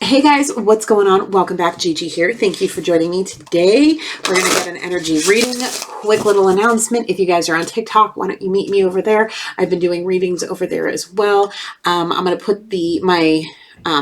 Hey guys, what's going on? Welcome back. Gigi here. Thank you for joining me today. We're going to get an energy reading. Quick little announcement. If you guys are on TikTok, why don't you meet me over there? I've been doing readings over there as well. I'm going to put my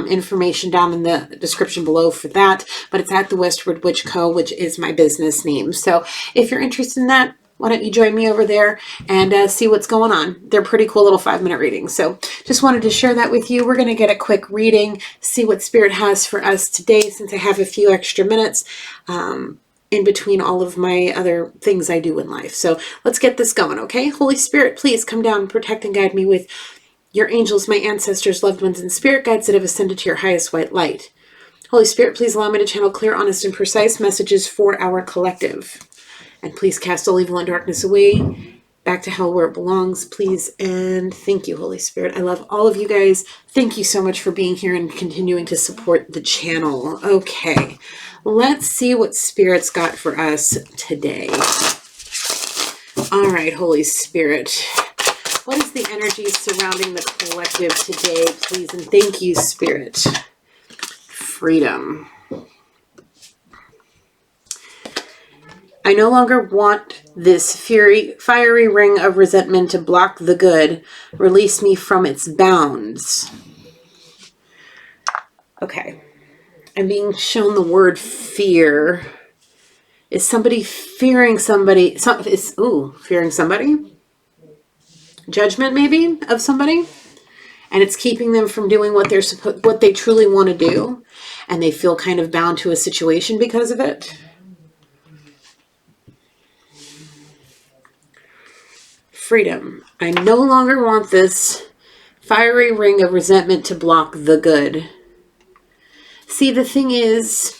information down in the description below for that, but it's at the Westward Witch Co., which is my business name. So if you're interested in that, why don't you join me over there and see what's going on? They're pretty cool little 5-minute readings. So just wanted to share that with you. We're going to get a quick reading, see what Spirit has for us today, since I have a few extra minutes in between all of my other things I do in life. So let's get this going, okay? Holy Spirit, please come down, protect and guide me with your angels, my ancestors, loved ones, and spirit guides that have ascended to your highest white light. Holy Spirit, please allow me to channel clear, honest, and precise messages for our collective. And please cast all evil and darkness away, back to hell where it belongs, please. And thank you, Holy Spirit. I love all of you guys. Thank you so much for being here and continuing to support the channel. Okay, let's see what Spirit's got for us today. All right, Holy Spirit. What is the energy surrounding the collective today, please? And thank you, Spirit. Freedom. I no longer want this fiery ring of resentment to block the good. Release me from its bounds. Okay. I'm being shown the word fear. Is somebody fearing somebody? Fearing somebody? Judgment maybe of somebody? And it's keeping them from doing what they truly want to do. And they feel kind of bound to a situation because of it. Freedom. I no longer want this fiery ring of resentment to block the good. See, the thing is,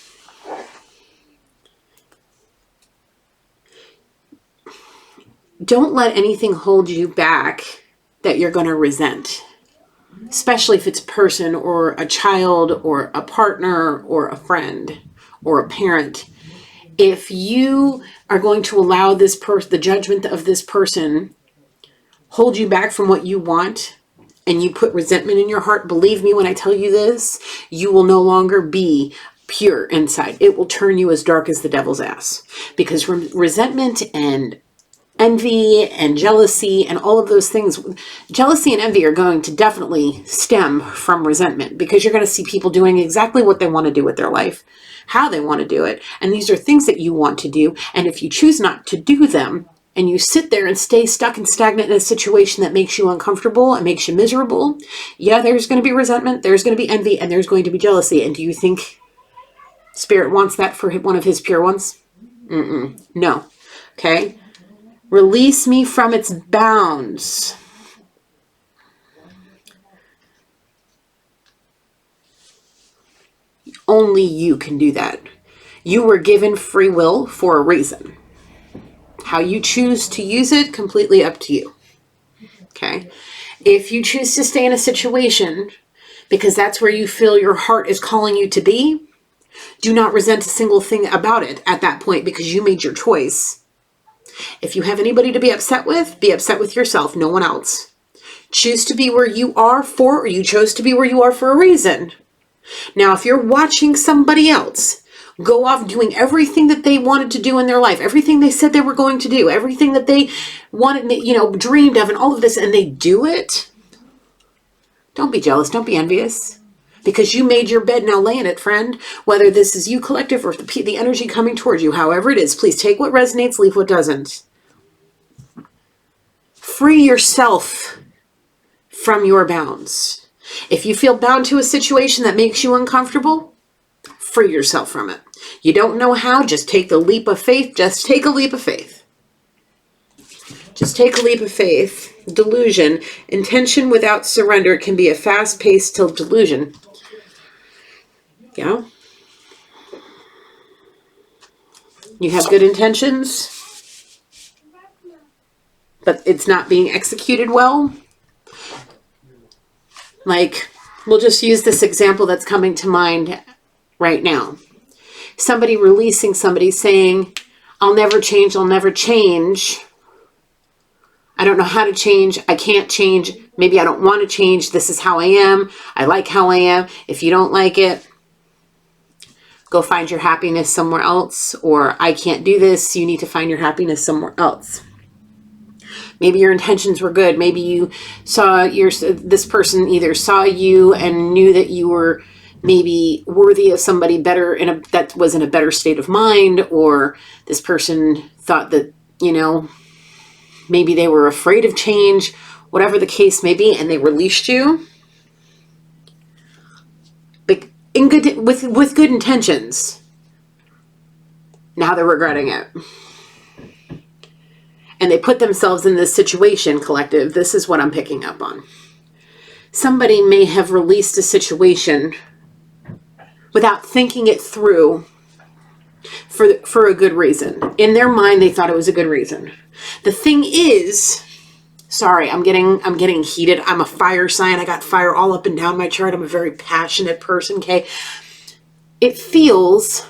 don't let anything hold you back that you're going to resent. Especially if it's a person or a child or a partner or a friend or a parent. If you are going to allow the judgment of this person hold you back from what you want, and you put resentment in your heart, believe me when I tell you this, you will no longer be pure inside. It will turn you as dark as the devil's ass. Because resentment and envy and jealousy and all of those things, jealousy and envy are going to definitely stem from resentment, because you're going to see people doing exactly what they want to do with their life, how they want to do it. And these are things that you want to do. And if you choose not to do them, and you sit there and stay stuck and stagnant in a situation that makes you uncomfortable and makes you miserable, yeah, there's going to be resentment, there's going to be envy, and there's going to be jealousy. And do you think Spirit wants that for one of his pure ones? No. Okay? Release me from its bounds. Only you can do that. You were given free will for a reason. How you choose to use it, completely up to you. Okay? If you choose to stay in a situation because that's where you feel your heart is calling you to be, do not resent a single thing about it at that point, because you made your choice. If you have anybody to be upset with yourself, no one else. Choose to be where you are or you chose to be where you are for a reason. Now, if you're watching somebody else go off doing everything that they wanted to do in their life, everything they said they were going to do, everything that they wanted, dreamed of, and all of this, and they do it, don't be jealous, don't be envious, because you made your bed, now lay in it, friend. Whether this is you collective or the energy coming towards you, however it is, please take what resonates, leave what doesn't. Free yourself from your bounds. If you feel bound to a situation that makes you uncomfortable, free yourself from it. You don't know how, just take the leap of faith. Just take a leap of faith. Just take a leap of faith. Delusion. Intention without surrender can be a fast-paced till delusion. Yeah. You have good intentions, but it's not being executed well. Like, we'll just use this example that's coming to mind right now. Somebody releasing somebody saying, I'll never change, I'll never change. I don't know how to change. I can't change. Maybe I don't want to change. This is how I am. I like how I am. If you don't like it, go find your happiness somewhere else, or I can't do this, you need to find your happiness somewhere else. Maybe your intentions were good. Maybe you saw this person either saw you and knew that you were maybe worthy of somebody better that was in a better state of mind, or this person thought that, you know, maybe they were afraid of change, whatever the case may be, and they released you. But with good intentions. Now they're regretting it. And they put themselves in this situation, collective. This is what I'm picking up on. Somebody may have released a situation without thinking it through for a good reason. In their mind, they thought it was a good reason. The thing is, sorry, I'm getting heated. I'm a fire sign. I got fire all up and down my chart. I'm a very passionate person, okay? It feels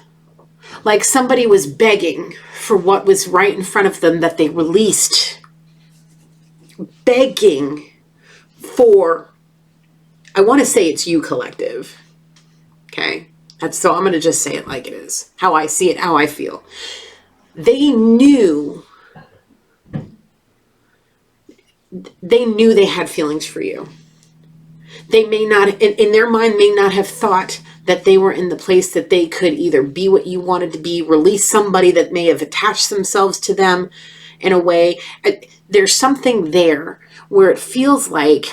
like somebody was begging for what was right in front of them that they released. Begging for, I want to say it's you, collective. Okay? So I'm going to just say it like it is. How I see it, how I feel. They knew they had feelings for you. They may not, in their mind, may not have thought that they were in the place that they could either be what you wanted to be, release somebody that may have attached themselves to them in a way. There's something there where it feels like,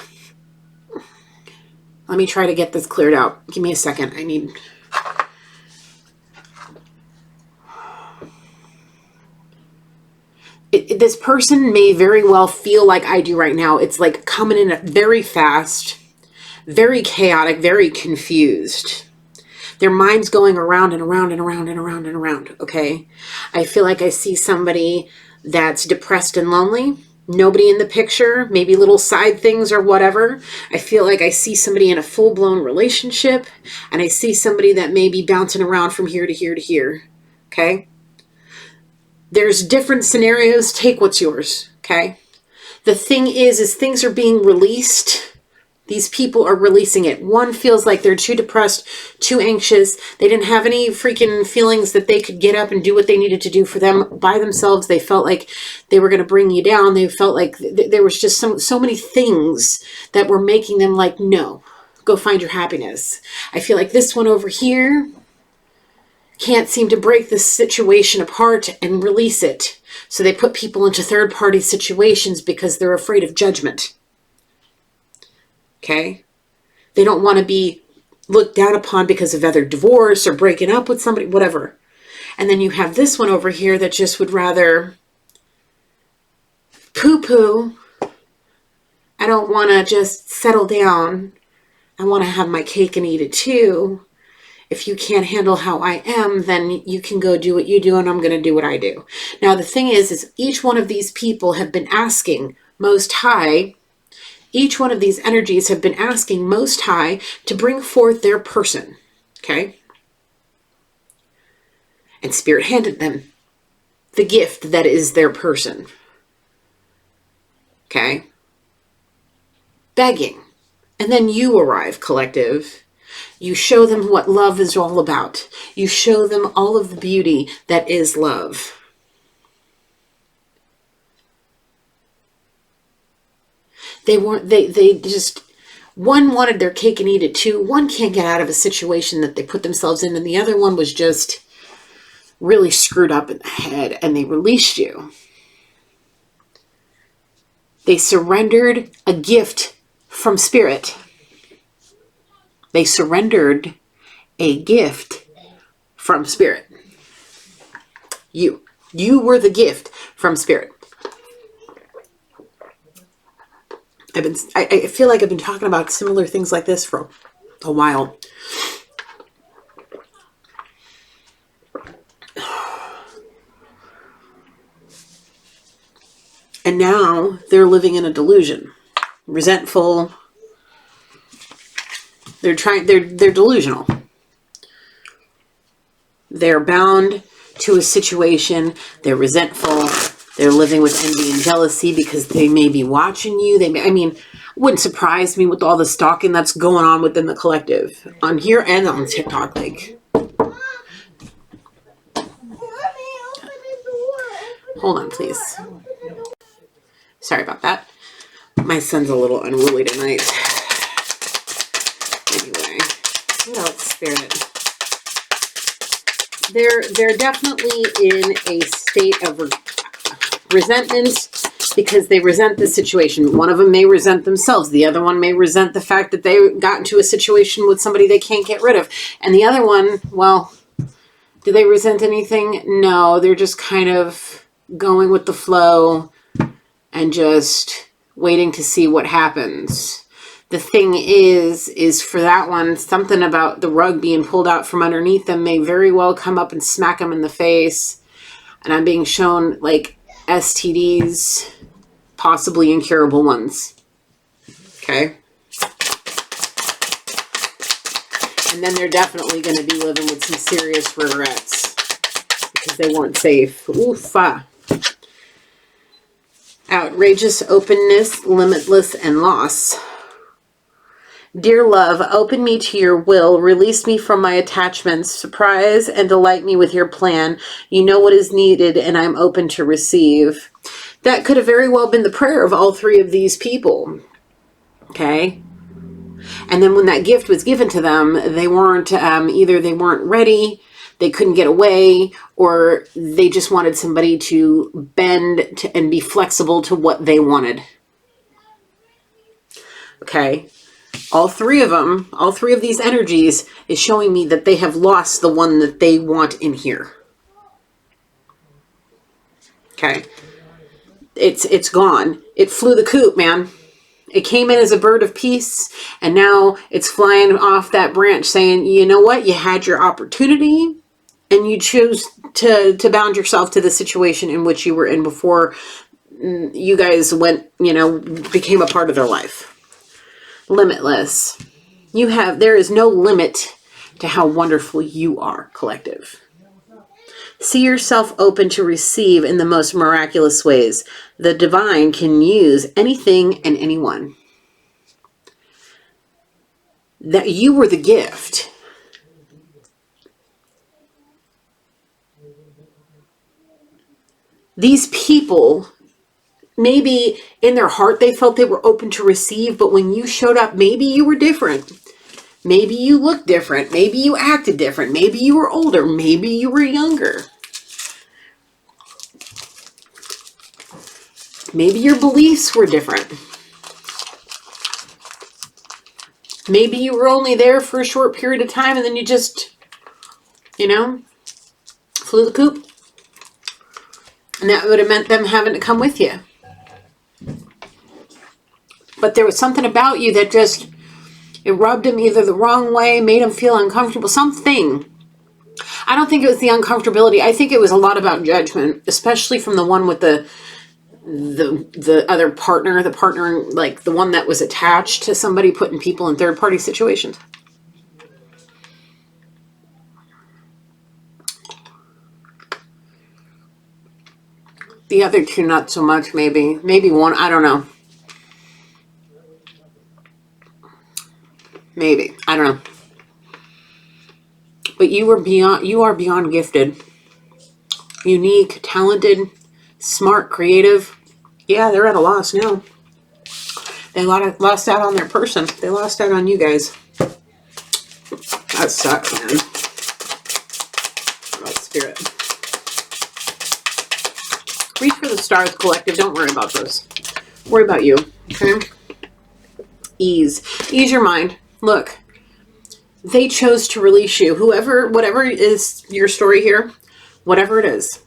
let me try to get this cleared out. Give me a second. I need... this person may very well feel like I do right now. It's like coming in very fast, very chaotic, very confused. Their mind's going around and around and around and around and around, okay? I feel like I see somebody that's depressed and lonely. Nobody in the picture, maybe little side things or whatever. I feel like I see somebody in a full-blown relationship, and I see somebody that may be bouncing around from here to here to here, okay? There's different scenarios. Take what's yours, okay? The thing is things are being released. These people are releasing it. One feels like they're too depressed, too anxious. They didn't have any freaking feelings that they could get up and do what they needed to do for them by themselves. They felt like they were going to bring you down. They felt like there was just so many things that were making them like, no, go find your happiness. I feel like this one over here can't seem to break this situation apart and release it. So they put people into third-party situations because they're afraid of judgment. Okay? They don't want to be looked down upon because of either divorce or breaking up with somebody, whatever. And then you have this one over here that just would rather poo-poo. I don't want to just settle down. I want to have my cake and eat it too. If you can't handle how I am, then you can go do what you do and I'm going to do what I do. Now, the thing is each one of these people have been asking Most High, each one of these energies have been asking Most High to bring forth their person, okay? And Spirit handed them the gift that is their person, okay? Begging. And then you arrive, collective. You show them what love is all about. You show them all of the beauty that is love. They just, one wanted their cake and eat it too. One can't get out of a situation that they put themselves in, and the other one was just really screwed up in the head, and they released you. They surrendered a gift from Spirit. They surrendered a gift from Spirit. You were the gift from Spirit. I feel like I've been talking about similar things like this for a while. And now they're living in a delusion. Resentful. They're delusional. They're bound to a situation. They're resentful. They're living with envy and jealousy because they may be watching you. Wouldn't surprise me with all the stalking that's going on within the collective on here and on TikTok. Like, Hold on, please. Sorry about that. My son's a little unruly tonight. Anyway, what else, Spirit? They're definitely in a state of resentment because they resent the situation. One of them may resent themselves. The other one may resent the fact that they got into a situation with somebody they can't get rid of. And the other one, well, do they resent anything? No, they're just kind of going with the flow and just waiting to see what happens. The thing is for that one, something about the rug being pulled out from underneath them may very well come up and smack them in the face. And I'm being shown like STDs, possibly incurable ones. Okay. And then they're definitely going to be living with some serious regrets because they weren't safe. Oofa. Outrageous openness, limitless, and loss. Dear love, open me to your will, release me from my attachments, surprise and delight me with your plan. You know what is needed and I'm open to receive. That could have very well been the prayer of all three of these people. Okay? And then when that gift was given to them, they weren't, either they weren't ready, they couldn't get away, or they just wanted somebody to bend to, and be flexible to what they wanted. Okay? All three of them, all three of these energies is showing me that they have lost the one that they want in here. Okay. It's gone. It flew the coop, man. It came in as a bird of peace, and now it's flying off that branch saying, you know what? You had your opportunity, and you chose to bound yourself to the situation in which you were in before you guys went, became a part of their life. Limitless. There is no limit to how wonderful you are, collective. See yourself open to receive in the most miraculous ways. The divine can use anything and anyone. That you were the gift. These people, maybe in their heart they felt they were open to receive, but when you showed up, maybe you were different. Maybe you looked different. Maybe you acted different. Maybe you were older. Maybe you were younger. Maybe your beliefs were different. Maybe you were only there for a short period of time and then you just, flew the coop. And that would have meant them having to come with you. But there was something about you that just, it rubbed him either the wrong way, made him feel uncomfortable, something. I don't think it was the uncomfortability. I think it was a lot about judgment, especially from the one with the other partner, like the one that was attached to somebody, putting people in third-party situations. The other two, not so much, maybe. Maybe one, I don't know. Maybe. I don't know. But you are beyond gifted. Unique, talented, smart, creative. Yeah, they're at a loss now. They lost out on their person. They lost out on you guys. That sucks, man. What about spirit? Reach for the stars, collective. Don't worry about those. Worry about you. Okay? Ease your mind. Look, they chose to release you. Whatever is your story here, whatever it is,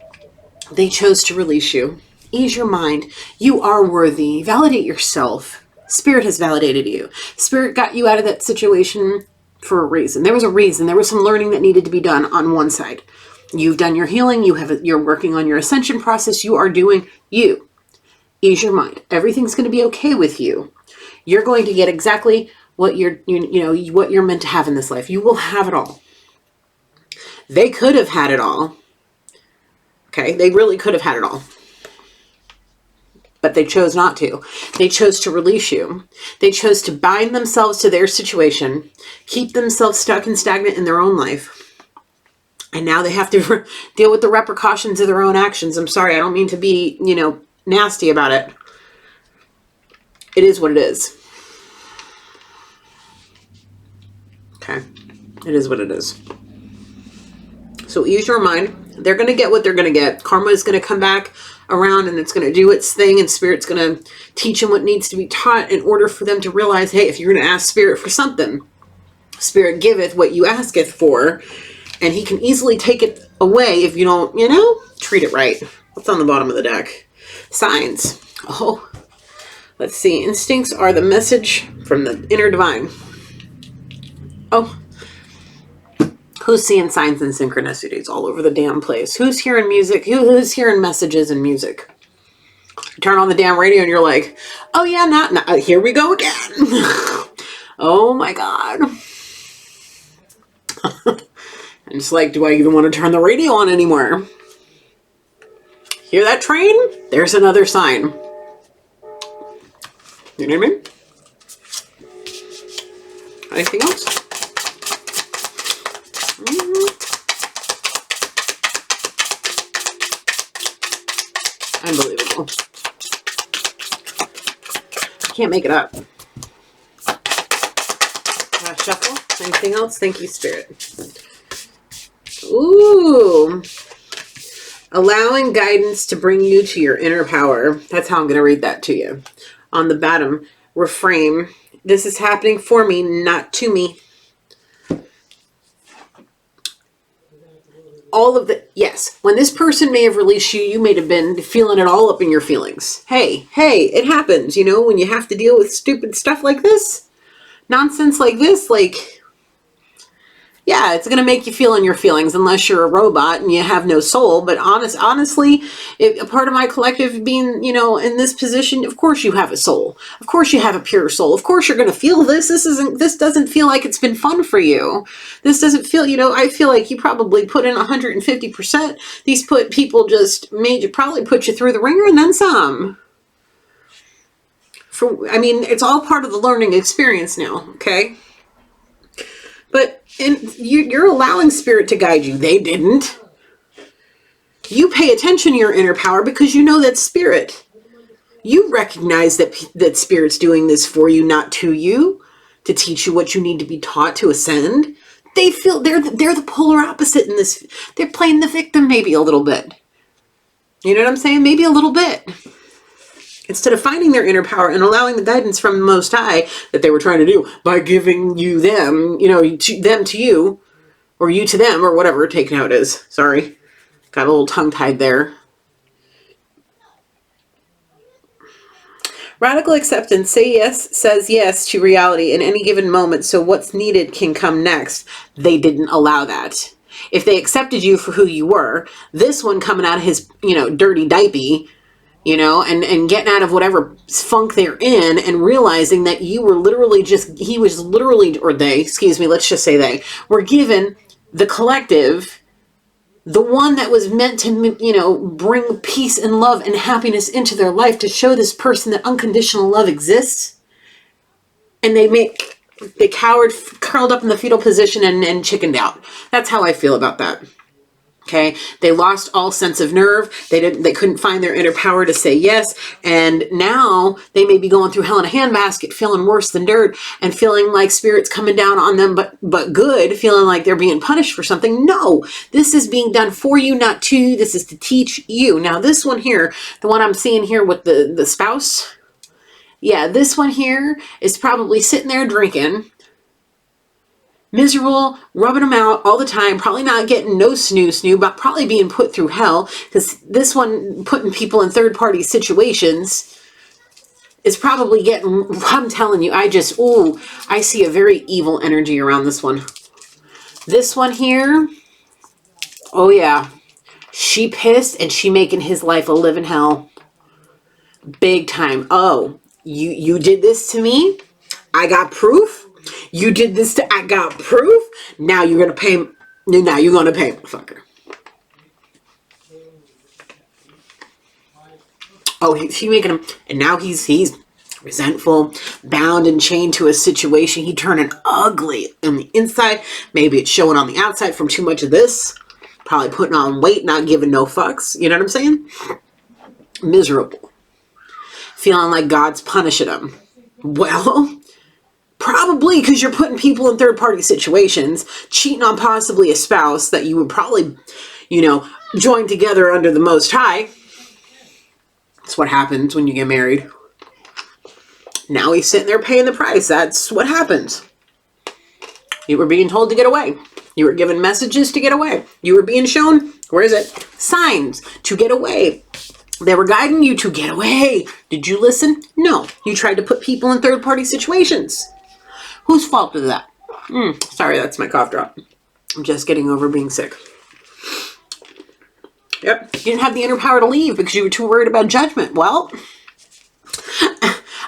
they chose to release you. Ease your mind. You are worthy. Validate yourself. Spirit has validated you. Spirit got you out of that situation for a reason. There was a reason. There was some learning that needed to be done on one side. You've done your healing. You're working on your ascension process. You are doing you. Ease your mind. Everything's going to be okay with you. You're going to get exactly what what you're meant to have in this life. You will have it all. They could have had it all. Okay, they really could have had it all. But they chose not to. They chose to release you. They chose to bind themselves to their situation, keep themselves stuck and stagnant in their own life, And now they have to deal with the repercussions of their own actions. I'm sorry, I don't mean to be, you know, nasty about it. It is what it is. Okay. It is what it is. So ease your mind. They're going to get what they're going to get. Karma is going to come back around and it's going to do its thing, and Spirit's going to teach them what needs to be taught in order for them to realize, hey, if you're going to ask Spirit for something, Spirit giveth what you asketh for, and he can easily take it away if you don't, you know, treat it right. What's on the bottom of the deck? Signs. Oh, let's see. Instincts are the message from the inner divine. Oh, who's seeing signs and synchronicities all over the damn place? Who's hearing music? Who's hearing messages and music? You turn on the damn radio and you're like, oh yeah, not here we go again. Oh my God. And it's like, do I even want to turn the radio on anymore? Hear that train? There's another sign. You know what I mean? Anything else? Unbelievable. I can't make it up. Shuffle. Anything else? Thank you, Spirit. Ooh. Allowing guidance to bring you to your inner power. That's how I'm going to read that to you. On the bottom, reframe. This is happening for me, not to me. All of the, yes, when this person may have released you, you may have been feeling it all up in your feelings. Hey, it happens, you know, when you have to deal with stupid stuff like this, nonsense like this, like, yeah, it's going to make you feel in your feelings unless you're a robot and you have no soul. But honestly, if a part of my collective being, you know, in this position, of course you have a soul. Of course you have a pure soul. Of course you're going to feel this. This doesn't feel like it's been fun for you. This doesn't feel, you know, I feel like you probably put in 150%. These people just probably put you through the ringer and then some. I mean, it's all part of the learning experience now, okay? But you're allowing Spirit to guide you. They didn't. You pay attention to your inner power because you know that's Spirit. You recognize that Spirit's doing this for you, not to you, to teach you what you need to be taught to ascend. They feel they're the polar opposite in this. They're playing the victim maybe a little bit. You know what I'm saying? Maybe a little bit. Instead of finding their inner power and allowing the guidance from the Most High that they were trying to do by giving you them, you know, them to you, or you to them, or whatever, take how it is. Sorry. Got a little tongue-tied there. Radical acceptance says yes to reality in any given moment, so what's needed can come next. They didn't allow that. If they accepted you for who you were, this one coming out of his, you know, dirty diaper, you know, and getting out of whatever funk they're in and realizing that you were literally he was literally, or they, excuse me, let's just say they, were given the collective, the one that was meant to, you know, bring peace and love and happiness into their life, to show this person that unconditional love exists. And they curled up in the fetal position and chickened out. That's how I feel about that. Okay, they lost all sense of nerve. They couldn't find their inner power to say yes. And now they may be going through hell in a handbasket, feeling worse than dirt and feeling like Spirit's coming down on them, but good, feeling like they're being punished for something. No, this is being done for you, not to you. This is to teach you. Now, this one here, the one I'm seeing here with the spouse. Yeah, this one here is probably sitting there drinking, miserable, rubbing them out all the time, probably not getting no snoo, but probably being put through hell, because this one, putting people in third-party situations, is probably getting, I'm telling you, I see a very evil energy around this one. This one here, oh yeah, she pissed and she making his life a living hell. Big time. Oh, you did this to me? I got proof? You did this to, I got proof. Now you're going to pay, motherfucker. Oh, she making him, and now he's resentful, bound and chained to a situation. He turning ugly on the inside. Maybe it's showing on the outside from too much of this. Probably putting on weight, not giving no fucks. You know what I'm saying? Miserable. Feeling like God's punishing them. Well, probably because you're putting people in third-party situations, cheating on possibly a spouse that you would probably, join together under the Most High. That's what happens when you get married. Now he's sitting there paying the price. That's what happens. You were being told to get away. You were given messages to get away. You were being shown, where is it? Signs to get away. They were guiding you to get away. Did you listen? No. You tried to put people in third-party situations. Whose fault is that? Sorry, that's my cough drop. I'm just getting over being sick. Yep. You didn't have the inner power to leave because you were too worried about judgment. Well,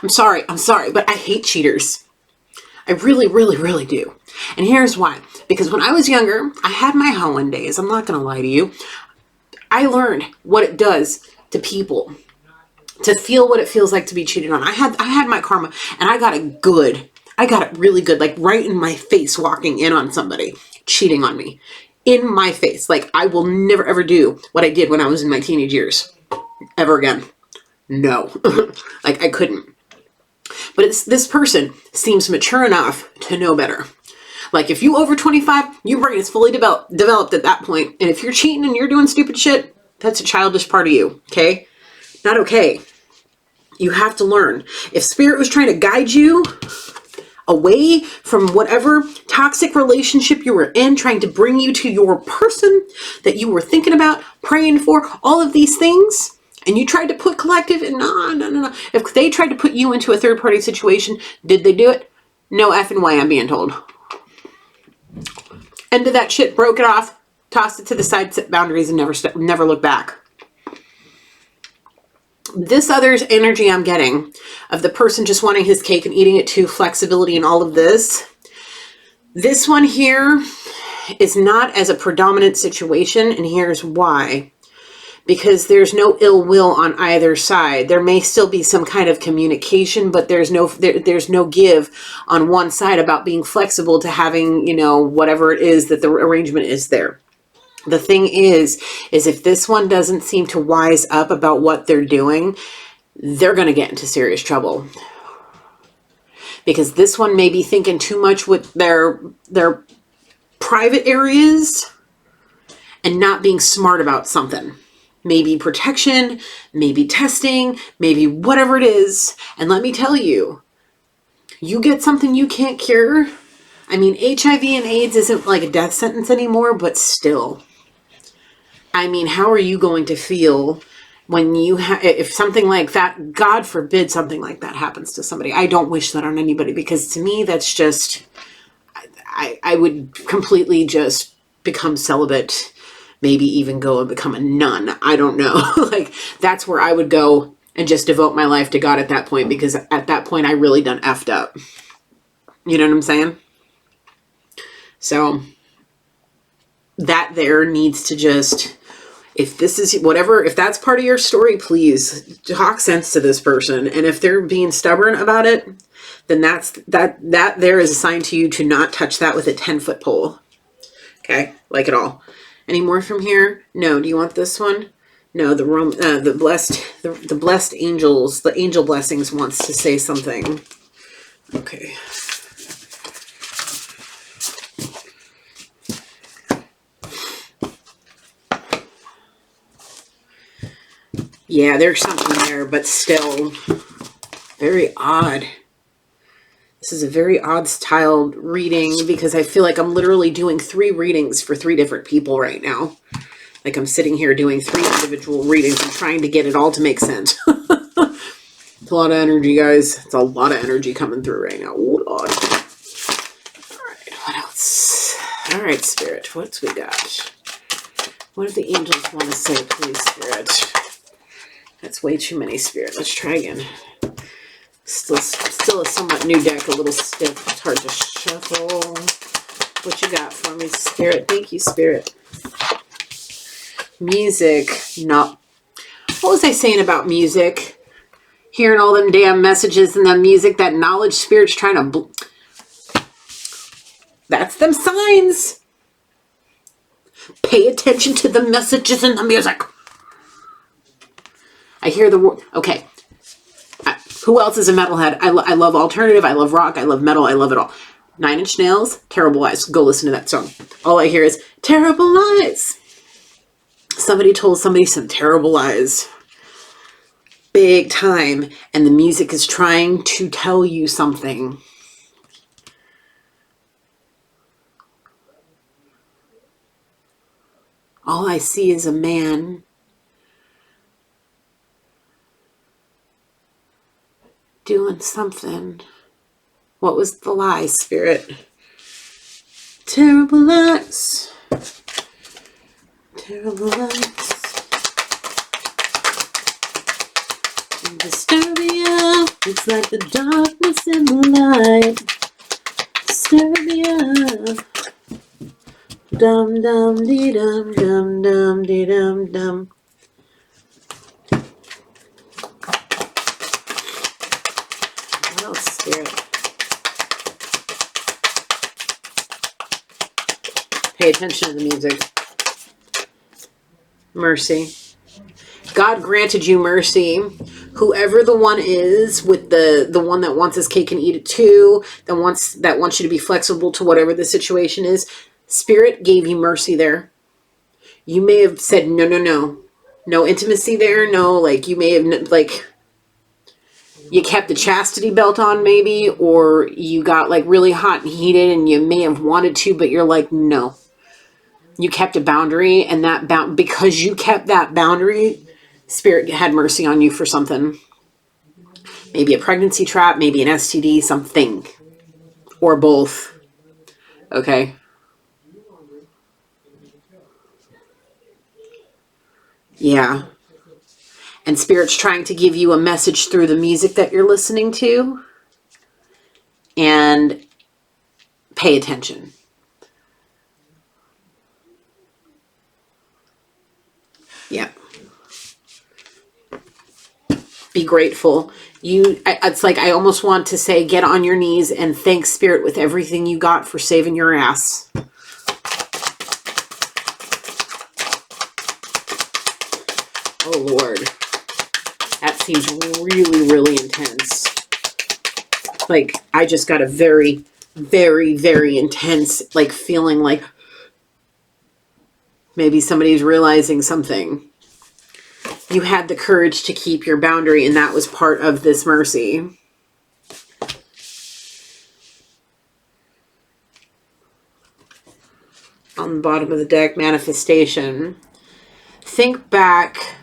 I'm sorry, but I hate cheaters. I really, really, really do. And here's why. Because when I was younger, I had my hoeing days. I'm not going to lie to you. I learned what it does to people to feel what it feels like to be cheated on. I had my karma, and I got it good. I got it really good, like right in my face, walking in on somebody cheating on me. In my face. Like, I will never ever do what I did when I was in my teenage years. Ever again. No. Like, I couldn't. But this person seems mature enough to know better. Like, if you over 25, your brain is fully developed at that point. And if you're cheating and you're doing stupid shit, that's a childish part of you. Okay? Not okay. You have to learn. If Spirit was trying to guide you away from whatever toxic relationship you were in, trying to bring you to your person that you were thinking about, praying for, all of these things, and you tried to put collective, and no. If they tried to put you into a third-party situation, did they do it? No effing way, I'm being told. End of that shit, broke it off, tossed it to the side, set boundaries, and never look back. This other energy I'm getting of the person just wanting his cake and eating it too, flexibility and all of this. This one here is not as a predominant situation, and here's why. Because there's no ill will on either side. There may still be some kind of communication, but there's no give on one side about being flexible to having, whatever it is that the arrangement is there. The thing is if this one doesn't seem to wise up about what they're doing, they're going to get into serious trouble. Because this one may be thinking too much with their private areas and not being smart about something. Maybe protection, maybe testing, maybe whatever it is. And let me tell you, you get something you can't cure. I mean, HIV and AIDS isn't like a death sentence anymore, but still. I mean, how are you going to feel when you if something like that, God forbid something like that happens to somebody? I don't wish that on anybody, because to me, that's just, I would completely just become celibate, maybe even go and become a nun. I don't know. Like, that's where I would go and just devote my life to God at that point, because at that point, I really done effed up. You know what I'm saying? So that there needs to just, if this is whatever, if that's part of your story, please talk sense to this person. And if they're being stubborn about it, then that there is a sign to you to not touch that with a 10-foot pole. Okay. Like it all. Any more from here? No. Do you want this one? No, the blessed angels, the angel blessings wants to say something. Okay. Yeah, there's something there, but still very odd. This is a very odd styled reading, because I feel like I'm literally doing 3 readings for 3 different people right now. Like, I'm sitting here doing 3 individual readings and trying to get it all to make sense. It's a lot of energy, guys. It's a lot of energy coming through right now. Oh, Lord. All right, what else? All right, Spirit, what's we got? What do the angels want to say, please, Spirit? That's way too many, Spirit. Let's try again. Still a somewhat new deck, a little stiff. It's hard to shuffle. What you got for me, Spirit? Thank you, Spirit. Music. No. What was I saying about music? Hearing all them damn messages and that music, that knowledge, Spirit's trying to... That's them signs. Pay attention to the messages in the music. I hear the word. Okay. Who else is a metalhead? I love alternative. I love rock. I love metal. I love it all. 9 Inch Nails, Terrible Lies. Go listen to that song. All I hear is terrible lies. Somebody told somebody some terrible lies. Big time. And the music is trying to tell you something. All I see is a man doing something. What was the lie, Spirit? Terrible lies. Terrible lies. Disturbia. It's like the darkness and the light. Disturbia. Dum dum dee dum dum dum dee dum dum. What else, Spirit? Pay attention to the music. Mercy. God granted you mercy. Whoever the one is with the one that wants his cake and eat it too, that wants you to be flexible to whatever the situation is, Spirit gave you mercy there. You may have said no intimacy there. No, like you may have like you kept the chastity belt on maybe, or you got like really hot and heated and you may have wanted to, but you're like no. You kept a boundary, and that because you kept that boundary, Spirit had mercy on you for something. Maybe a pregnancy trap, maybe an STD, something. Or both. Okay? Yeah. And Spirit's trying to give you a message through the music that you're listening to. And pay attention. Yeah. Be grateful. It's like I almost want to say get on your knees and thank Spirit with everything you got for saving your ass. Oh Lord. That seems really, really intense. Like I just got a very, very, very intense like feeling like maybe somebody's realizing something. You had the courage to keep your boundary, and that was part of this mercy. On the bottom of the deck, manifestation. Think back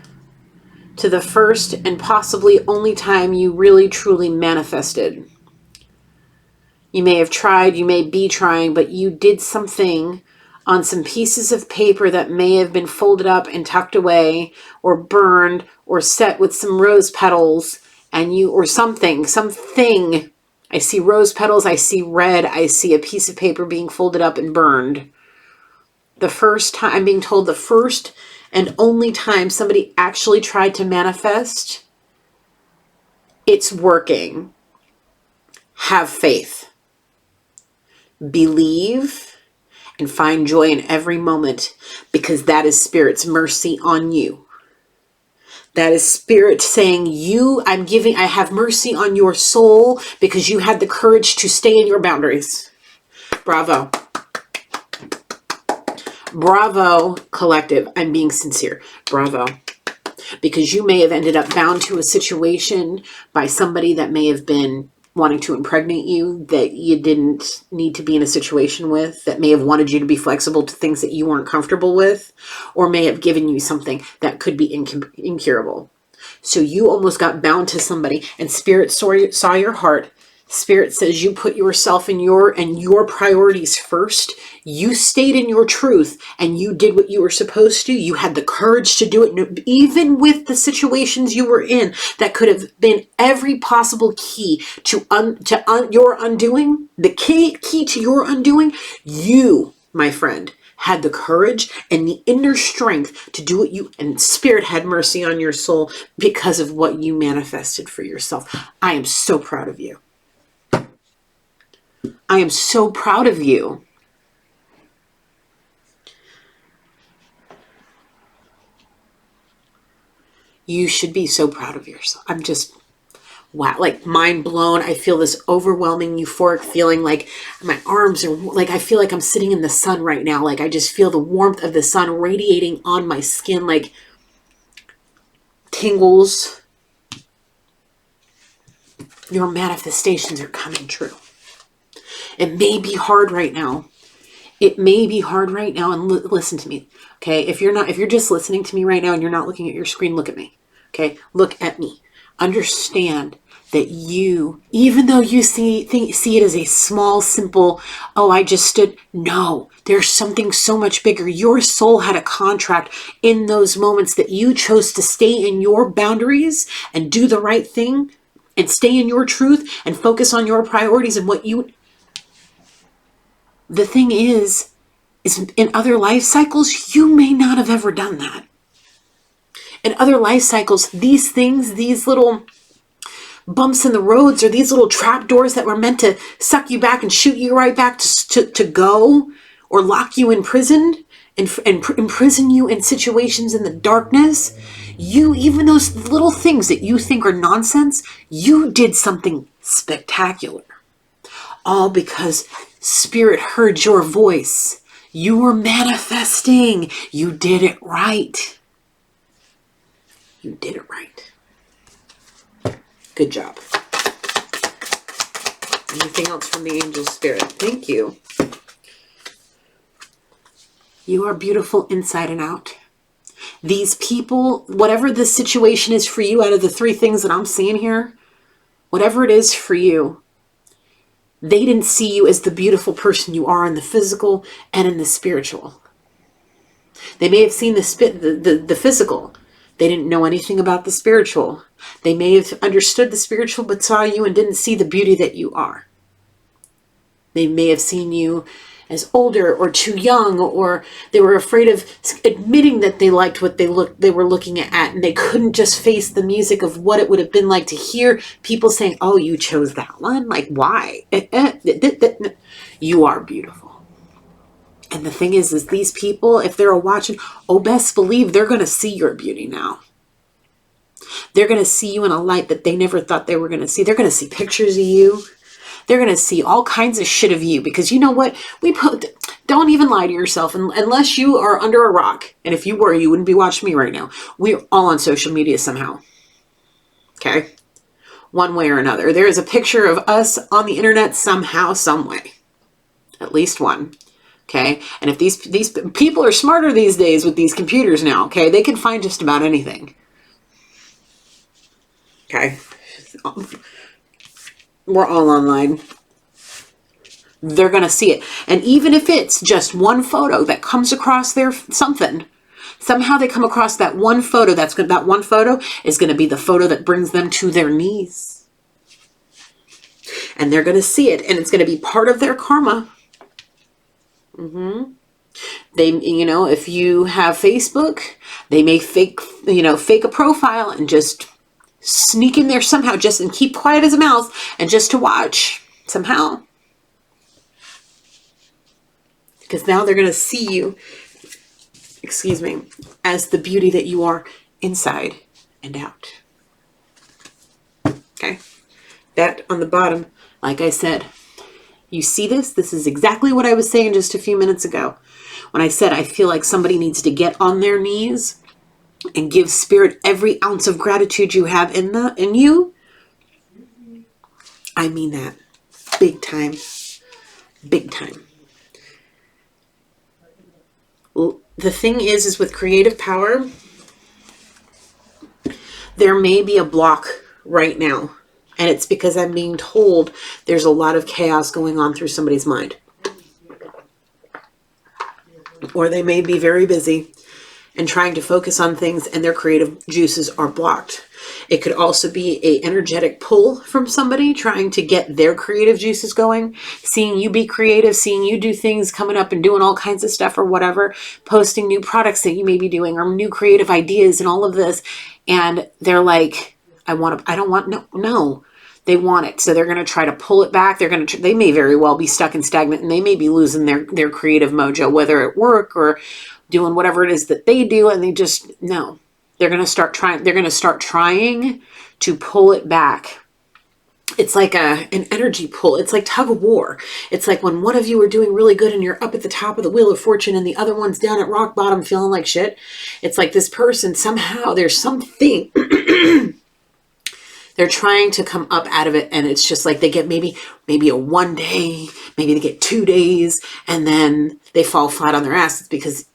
to the first and possibly only time you really truly manifested. You may have tried, you may be trying, but you did something on some pieces of paper that may have been folded up and tucked away or burned or set with some rose petals or something. I see rose petals, I see red, I see a piece of paper being folded up and burned. The first time, I'm being told the first and only time somebody actually tried to manifest, it's working. Have faith. Believe. And find joy in every moment, because that is Spirit's mercy on you. That is Spirit saying, I have mercy on your soul because you had the courage to stay in your boundaries. Bravo. Bravo, collective. I'm being sincere. Bravo. Because you may have ended up bound to a situation by somebody that may have been wanting to impregnate you, that you didn't need to be in a situation with, that may have wanted you to be flexible to things that you weren't comfortable with, or may have given you something that could be incurable. So you almost got bound to somebody, and Spirit saw your heart. Spirit says you put yourself and your priorities first. You stayed in your truth and you did what you were supposed to. You had the courage to do it, even with the situations you were in that could have been every possible key to your undoing. The key to your undoing, you, my friend, had the courage and the inner strength to do what and Spirit had mercy on your soul because of what you manifested for yourself. I am so proud of you. I am so proud of you. You should be so proud of yourself. I'm just, wow, like mind blown. I feel this overwhelming euphoric feeling, like my arms are like, I feel like I'm sitting in the sun right now. Like I just feel the warmth of the sun radiating on my skin, like tingles. Your manifestations are coming true. It may be hard right now. It may be hard right now. And listen to me. Okay. If you're just listening to me right now and you're not looking at your screen, look at me. Okay. Look at me. Understand that you, even though you see it as a small, simple, oh, I just stood. No, there's something so much bigger. Your soul had a contract in those moments that you chose to stay in your boundaries and do the right thing and stay in your truth and focus on your priorities and what you, the thing is in other life cycles, you may not have ever done that. In other life cycles, these things, these little bumps in the roads, or these little trap doors that were meant to suck you back and shoot you right back to go, or lock you in prison and imprison you in situations in the darkness. You, even those little things that you think are nonsense, you did something spectacular. All because Spirit heard your voice. You were manifesting. You did it right. You did it right. Good job. Anything else from the angel spirit? Thank you. You are beautiful inside and out. These people, whatever the situation is for you out of the three things that I'm seeing here, whatever it is for you, they didn't see you as the beautiful person you are in the physical and in the spiritual. They may have seen the physical. They didn't know anything about the spiritual. They may have understood the spiritual but saw you and didn't see the beauty that you are. They may have seen you as older or too young, or they were afraid of admitting that they liked what they were looking at, and they couldn't just face the music of what it would have been like to hear people saying, oh, you chose that one? Like, why? You are beautiful. And the thing is these people, if they're watching, oh, best believe they're going to see your beauty now. They're going to see you in a light that they never thought they were going to see. They're going to see pictures of you. They're going to see all kinds of shit of you, because you know what? Don't even lie to yourself unless you are under a rock. And if you were, you wouldn't be watching me right now. We're all on social media somehow. Okay? One way or another. There is a picture of us on the internet somehow, some way. At least one. Okay? And if these people are smarter these days with these computers now, okay? They can find just about anything. Okay? We're all online. They're going to see it. And even if it's just one photo that comes across their something, somehow they come across that one photo, that one photo is going to be the photo that brings them to their knees. And they're going to see it, and it's going to be part of their karma. They, if you have Facebook, they may fake a profile and just sneak in there somehow, just and keep quiet as a mouse, and just to watch somehow. Because now they're going to see you, as the beauty that you are inside and out. Okay. That on the bottom, like I said, you see this? This is exactly what I was saying just a few minutes ago. When I said, I feel like somebody needs to get on their knees and give Spirit every ounce of gratitude you have in you. I mean that. Big time. Big time. The thing is with creative power, there may be a block right now. And it's because I'm being told there's a lot of chaos going on through somebody's mind. Or they may be very busy and trying to focus on things, and their creative juices are blocked. It could also be an energetic pull from somebody trying to get their creative juices going, seeing you be creative, seeing you do things, coming up and doing all kinds of stuff or whatever, posting new products that you may be doing or new creative ideas and all of this. And they're like, no. They want it. So they're going to try to pull it back. They may very well be stuck and stagnant, and they may be losing their creative mojo, whether at work or doing whatever it is that they do. And they just, no, they're going to start trying to pull it back. It's like an energy pull. It's like tug of war. It's like when one of you are doing really good and you're up at the top of the wheel of fortune and the other one's down at rock bottom feeling like shit. It's like this person, somehow there's something they're trying to come up out of it, and it's just like they get maybe a 1 day, maybe they get 2 days, and then they fall flat on their asses because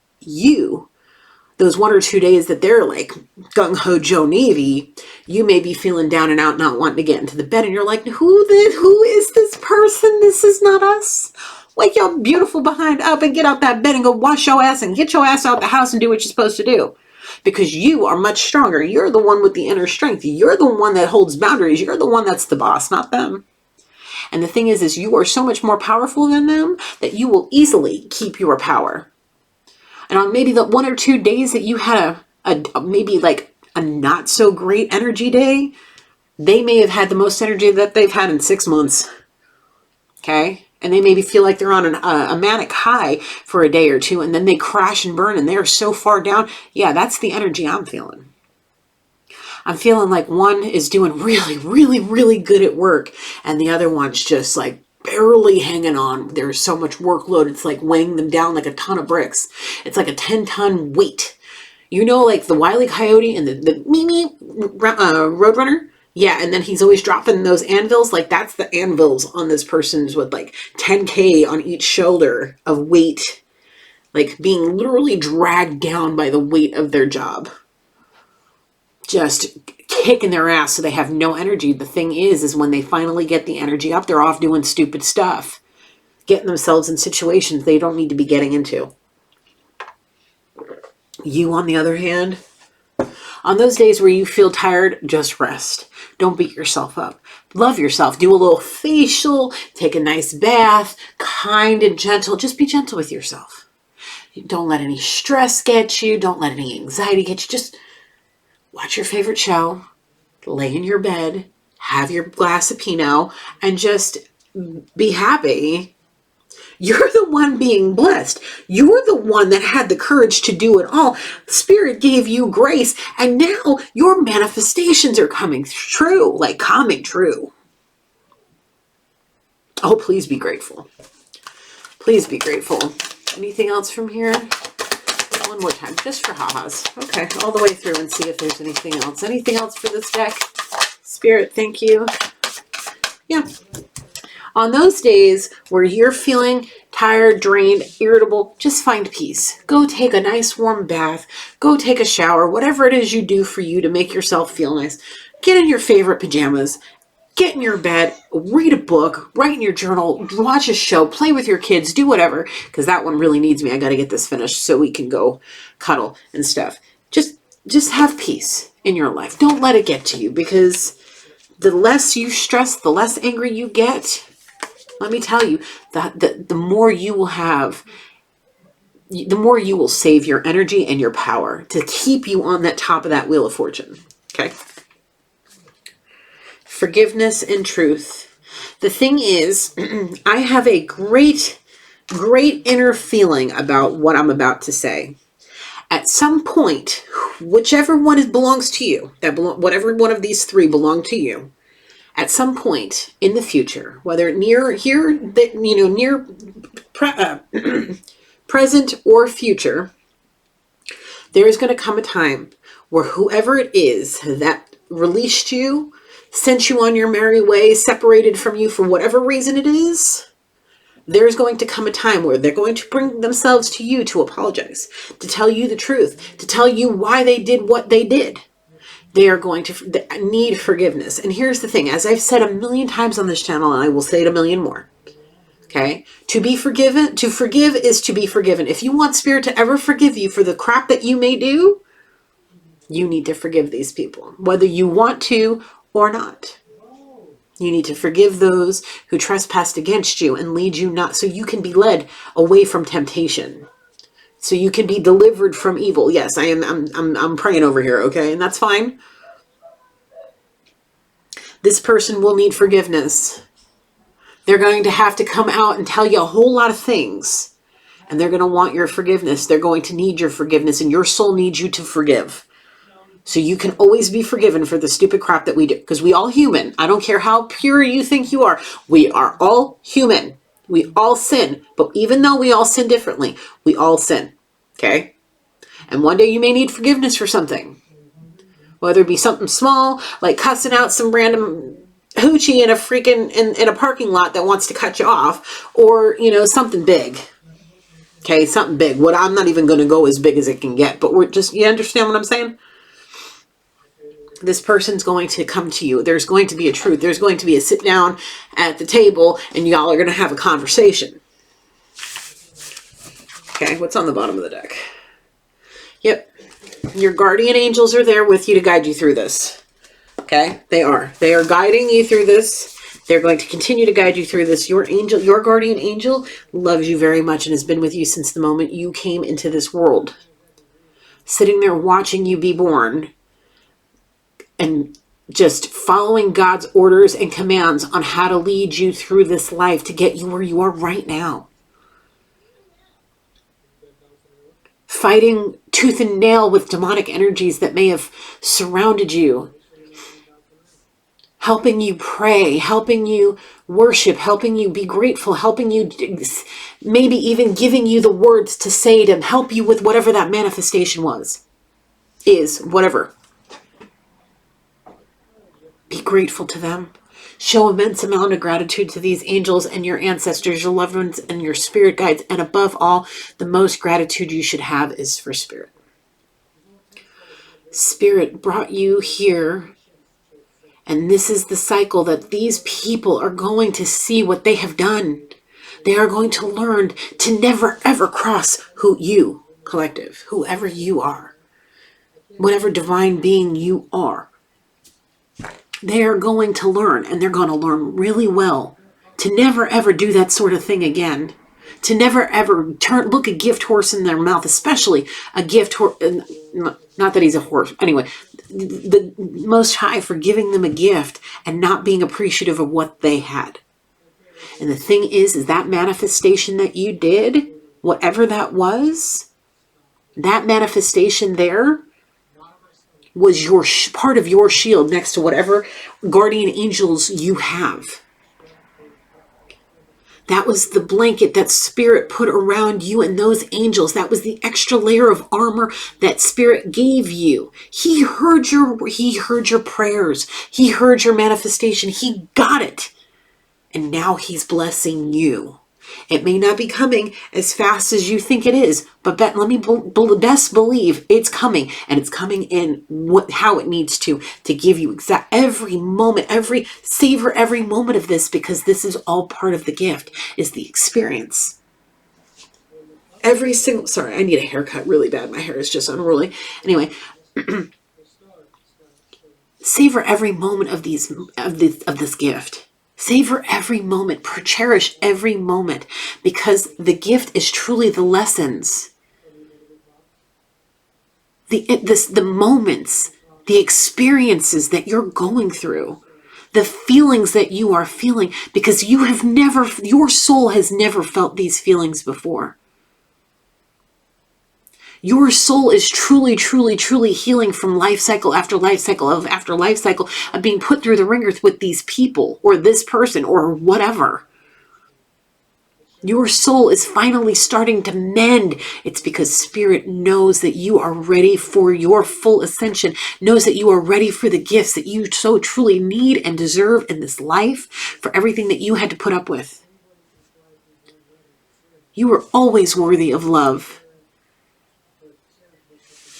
those 1 or 2 days that they're like gung-ho Joe Navy, you may be feeling down and out, not wanting to get into the bed. And you're like, who is this person? This is not us. Wake your beautiful behind up and get out that bed and go wash your ass and get your ass out the house and do what you're supposed to do. Because you are much stronger. You're the one with the inner strength. You're the one that holds boundaries. You're the one that's the boss, not them. And the thing is you are so much more powerful than them that you will easily keep your power. And on maybe the 1 or 2 days that you had a maybe like a not so great energy day, they may have had the most energy that they've had in 6 months. Okay? And they maybe feel like they're on a manic high for a day or two, and then they crash and burn and they're so far down. Yeah, that's the energy I'm feeling. I'm feeling like one is doing really, really, really good at work, and the other one's just like barely hanging on. There's so much workload. It's like weighing them down like a ton of bricks. It's like a 10-ton weight. You know, like the Wile E. Coyote and the Mimi Roadrunner? Yeah, and then he's always dropping those anvils. Like, that's the anvils on this person's with like 10K on each shoulder of weight. Like being literally dragged down by the weight of their job. Just kicking their ass so they have no energy. The thing is when they finally get the energy up, they're off doing stupid stuff. Getting themselves in situations they don't need to be getting into. You, on the other hand, on those days where you feel tired, just rest. Don't beat yourself up. Love yourself. Do a little facial. Take a nice bath. Kind and gentle. Just be gentle with yourself. Don't let any stress get you. Don't let any anxiety get you. Just watch your favorite show. Lay in your bed. Have your glass of Pinot. And just be happy. You're the one being blessed. You're the one that had the courage to do it all. Spirit gave you grace, and now your manifestations are coming true, like coming true. Oh, please be grateful. Please be grateful. Anything else from here? One more time, just for ha-has. Okay, all the way through and see if there's anything else. Anything else for this deck? Spirit, thank you. Yeah. On those days where you're feeling tired, drained, irritable, just find peace. Go take a nice warm bath. Go take a shower. Whatever it is you do for you to make yourself feel nice. Get in your favorite pajamas. Get in your bed. Read a book. Write in your journal. Watch a show. Play with your kids. Do whatever. Because that one really needs me. I got to get this finished so we can go cuddle and stuff. Just have peace in your life. Don't let it get to you, because the less you stress, the less angry you get. Let me tell you, the more you will have, the more you will save your energy and your power to keep you on that top of that wheel of fortune. Okay? Forgiveness and truth. The thing is, I have a great inner feeling about what I'm about to say. At some point, whichever one belongs to you, whatever one of these three belong to you, at some point in the future, whether near present or future, there is going to come a time where whoever it is that released you, sent you on your merry way, separated from you for whatever reason it is, there's going to come a time where they're going to bring themselves to you to apologize, to tell you the truth, to tell you why they did what they did. They are going to need forgiveness. And here's the thing, as I've said a million times on this channel, and I will say it a million more. Okay? To forgive is to be forgiven. If you want Spirit to ever forgive you for the crap that you may do, you need to forgive these people, whether you want to or not. You need to forgive those who trespassed against you and lead you not, so you can be led away from temptation. So you can be delivered from evil. Yes, I'm praying over here, okay? And that's fine. This person will need forgiveness. They're going to have to come out and tell you a whole lot of things. And they're going to want your forgiveness. They're going to need your forgiveness. And your soul needs you to forgive. So you can always be forgiven for the stupid crap that we do. Because we all human. I don't care how pure you think you are. We are all human. We all sin. But even though we all sin differently, we all sin. Okay? And one day you may need forgiveness for something. Whether it be something small, like cussing out some random hoochie in a freaking, in a parking lot that wants to cut you off. Or, you know, something big. Okay? Something big. What I'm not even going to go as big as it can get. But we're just, you understand what I'm saying? This person's going to come to you. There's going to be a truth. There's going to be a sit down at the table and y'all are going to have a conversation. Okay, what's on the bottom of the deck? Yep. Your guardian angels are there with you to guide you through this. Okay, they are. They are guiding you through this. They're going to continue to guide you through this. Your angel, your guardian angel loves you very much and has been with you since the moment you came into this world. Sitting there watching you be born. And just following God's orders and commands on how to lead you through this life to get you where you are right now. Fighting tooth and nail with demonic energies that may have surrounded you. Helping you pray, helping you worship, helping you be grateful, helping you, maybe even giving you the words to say to help you with whatever that manifestation is, whatever. Be grateful to them. Show immense amount of gratitude to these angels and your ancestors, your loved ones, and your spirit guides. And above all, the most gratitude you should have is for Spirit. Spirit brought you here. And this is the cycle that these people are going to see what they have done. They are going to learn to never, ever cross collective, whoever you are, whatever divine being you are. They are going to learn, and they're going to learn really well, to never ever do that sort of thing again. To never ever look a gift horse in their mouth, especially a gift horse. Not that he's a horse. Anyway, the Most High for giving them a gift and not being appreciative of what they had. And the thing is that manifestation that you did, whatever that was, that manifestation there was your part of your shield next to whatever guardian angels you have. That was the blanket that Spirit put around you and those angels. That was the extra layer of armor that Spirit gave you. He heard your prayers. He heard your manifestation. He got it. And now he's blessing you. It may not be coming as fast as you think it is, but let me best believe it's coming, and it's coming in how it needs to give you every moment, savor every moment of this, because this is all part of the gift, is the experience. Sorry, I need a haircut really bad. My hair is just unruly. Anyway, savor every moment of this gift. Savor every moment, cherish every moment, because the gift is truly the lessons, the moments, the experiences that you're going through, the feelings that you are feeling, because your soul has never felt these feelings before. Your soul is truly, truly, truly healing from life cycle after life cycle after life cycle of being put through the ringers with these people or this person or whatever. Your soul is finally starting to mend. It's because Spirit knows that you are ready for your full ascension, knows that you are ready for the gifts that you so truly need and deserve in this life, for everything that you had to put up with. You are always worthy of love.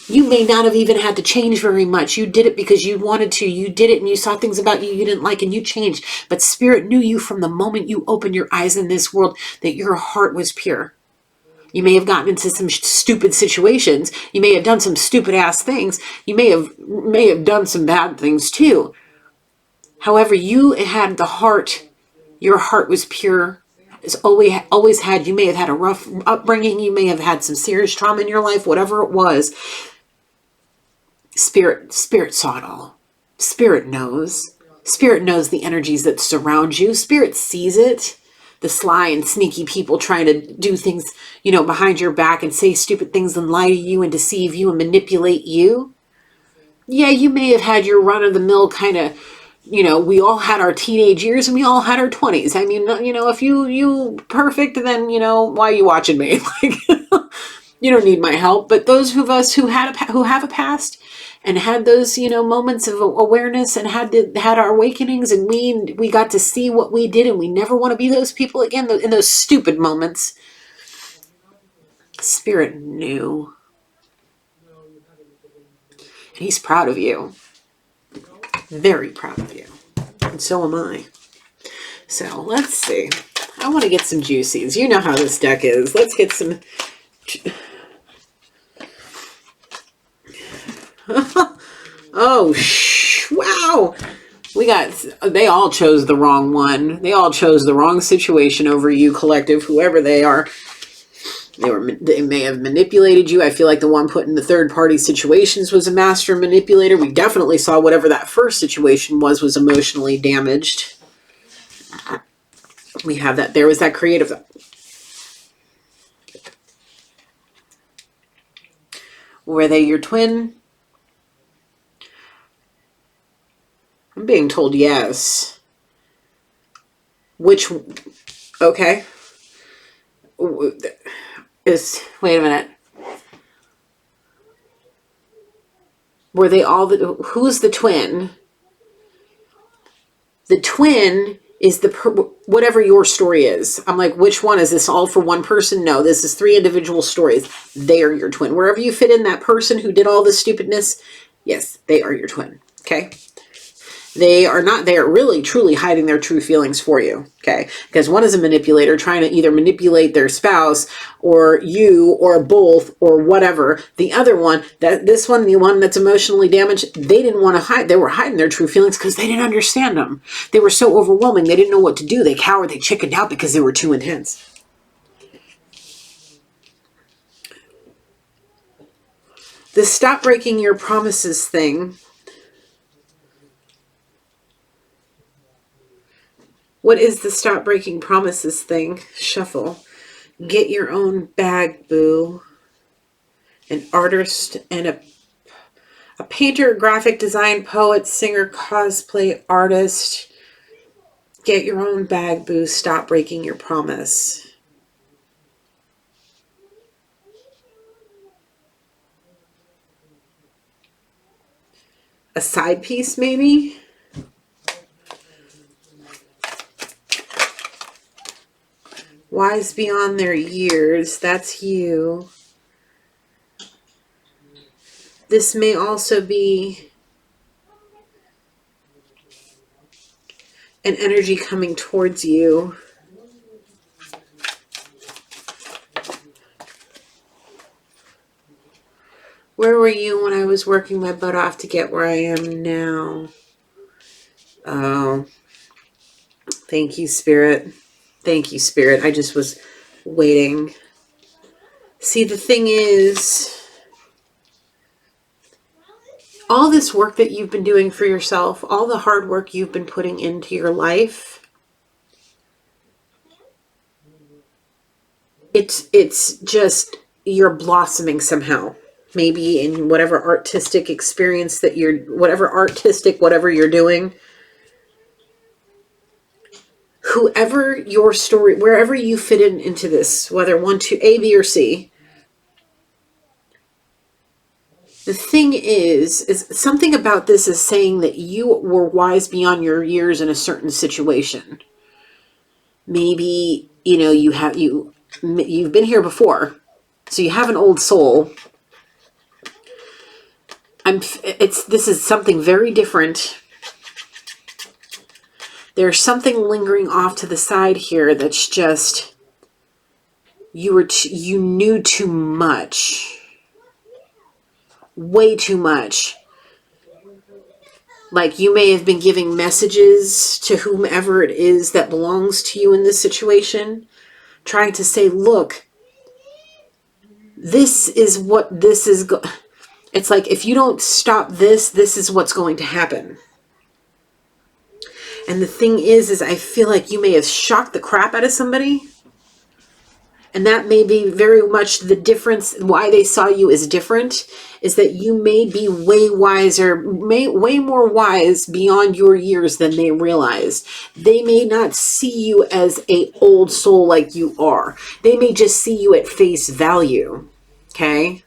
You may not have even had to change very much. You did it because you wanted to. You did it and you saw things about you didn't like and you changed. But Spirit knew you from the moment you opened your eyes in this world, that your heart was pure. You may have gotten into some stupid situations. You may have done some stupid ass things. You may have done some bad things too. However, you had the heart. Your heart was pure. It's always had. You may have had a rough upbringing. You may have had some serious trauma in your life, whatever it was. Spirit saw it all. Spirit knows. Spirit knows the energies that surround you. Spirit sees it. The sly and sneaky people trying to do things, behind your back and say stupid things and lie to you and deceive you and manipulate you. yeah, you may have had your run-of-the-mill kind of, you know, we all had our teenage years and we all had our 20s. I mean, you know, if you perfect, then, you know, why are you watching me? Like, you don't need my help. But those of us who have a past and had those, you know, moments of awareness and had our awakenings, and we got to see what we did, and we never want to be those people again in those stupid moments. Spirit knew. And he's proud of you. Very proud of you. And so am I. So let's see. I want to get some juicies. You know how this deck is. Let's get some. Oh, wow. They all chose the wrong one. They all chose the wrong situation over you, collective, whoever they are. They may have manipulated you. I feel like the one put in the third party situations was a master manipulator. We definitely saw whatever that first situation was emotionally damaged. We have that. There was that creative. Were they your twin? I'm being told yes. Which, okay. Wait a minute. Were they all who's the twin? The twin is whatever your story is. I'm like, which one? Is this all for one person? No, this is 3 individual stories. They are your twin. Wherever you fit in that person who did all this stupidness, yes, they are your twin. Okay? They are not there really truly hiding their true feelings for you, okay? Because one is a manipulator trying to either manipulate their spouse or you or both or whatever. The other one, this one, the one that's emotionally damaged, they didn't want to hide. They were hiding their true feelings because they didn't understand them. They were so overwhelming. They didn't know what to do. They cowered. They chickened out because they were too intense. The stop breaking your promises thing. What is the stop breaking promises thing? Shuffle. Get your own bag, boo. An artist and a painter, graphic design, poet, singer, cosplay artist. Get your own bag, boo. Stop breaking your promise. A side piece, maybe? Wise beyond their years. That's you. This may also be an energy coming towards you. Where were you when I was working my butt off to get where I am now? Oh, thank you, Spirit. Thank you, Spirit. I just was waiting. See, the thing is, all this work that you've been doing for yourself, all the hard work you've been putting into your life, it's just, you're blossoming somehow. Maybe in whatever artistic experience that whatever you're doing. Whoever your story, wherever you fit into this, whether 1, 2, A, B, or C, the thing is something about this is saying that you were wise beyond your years in a certain situation. Maybe, you know, you've been here before, so you have an old soul. This is something very different. There's something lingering off to the side here that's just, you knew too much. Way too much. Like you may have been giving messages to whomever it is that belongs to you in this situation, trying to say, look, this is what this is. It's like, if you don't stop this, this is what's going to happen. And the thing is I feel like you may have shocked the crap out of somebody. And that may be very much the difference. Why they saw you as different is that you may be way wiser, way more wise beyond your years than they realized. They may not see you as a old soul like you are. They may just see you at face value. Okay?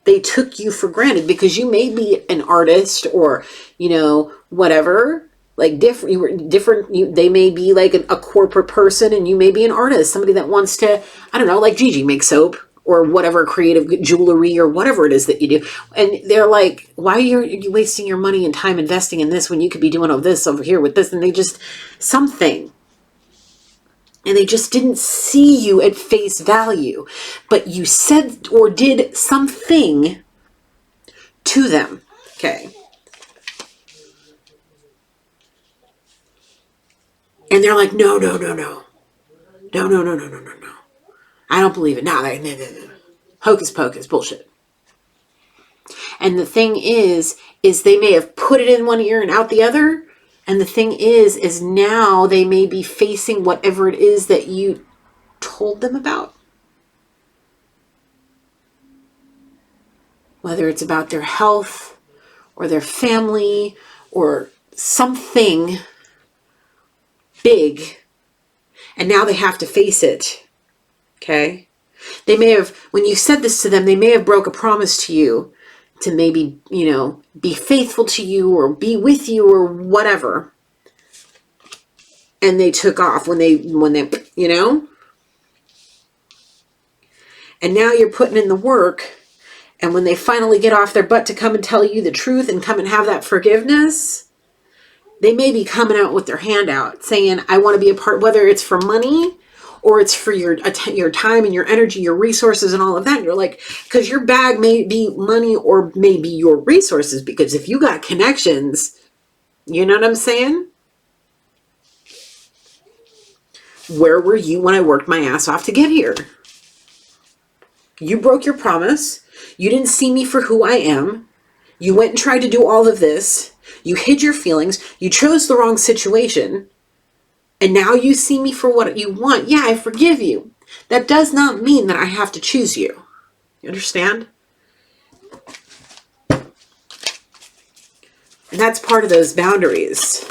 They took you for granted because you may be an artist or, you know, whatever. Like different, you were different. They may be like a corporate person, and you may be an artist, somebody that wants to, I don't know, like Gigi, make soap or whatever, creative jewelry or whatever it is that you do. And they're like, why are you wasting your money and time investing in this when you could be doing all this over here with this? And they just, something. And they just didn't see you at face value. But you said or did something to them. Okay. And they're like, no. No. I don't believe it. No. Hocus pocus. Bullshit. And the thing is they may have put it in one ear and out the other. And the thing is now they may be facing whatever it is that you told them about. Whether it's about their health or their family or something big, and now they have to face it. Okay? They may have, when you said this to them, they may have broke a promise to you to maybe, you know, be faithful to you or be with you or whatever. And they took off when they, you know? And now you're putting in the work, and when they finally get off their butt to come and tell you the truth and come and have that forgiveness, they may be coming out with their hand out saying, I want to be a part, whether it's for money or it's for your time and your energy, your resources and all of that. And you're like, because your bag may be money or maybe your resources, because if you got connections, you know what I'm saying? Where were you when I worked my ass off to get here? You broke your promise. You didn't see me for who I am. You went and tried to do all of this. You hid your feelings. You chose the wrong situation. And now you see me for what you want. Yeah, I forgive you. That does not mean that I have to choose you. You understand? And that's part of those boundaries.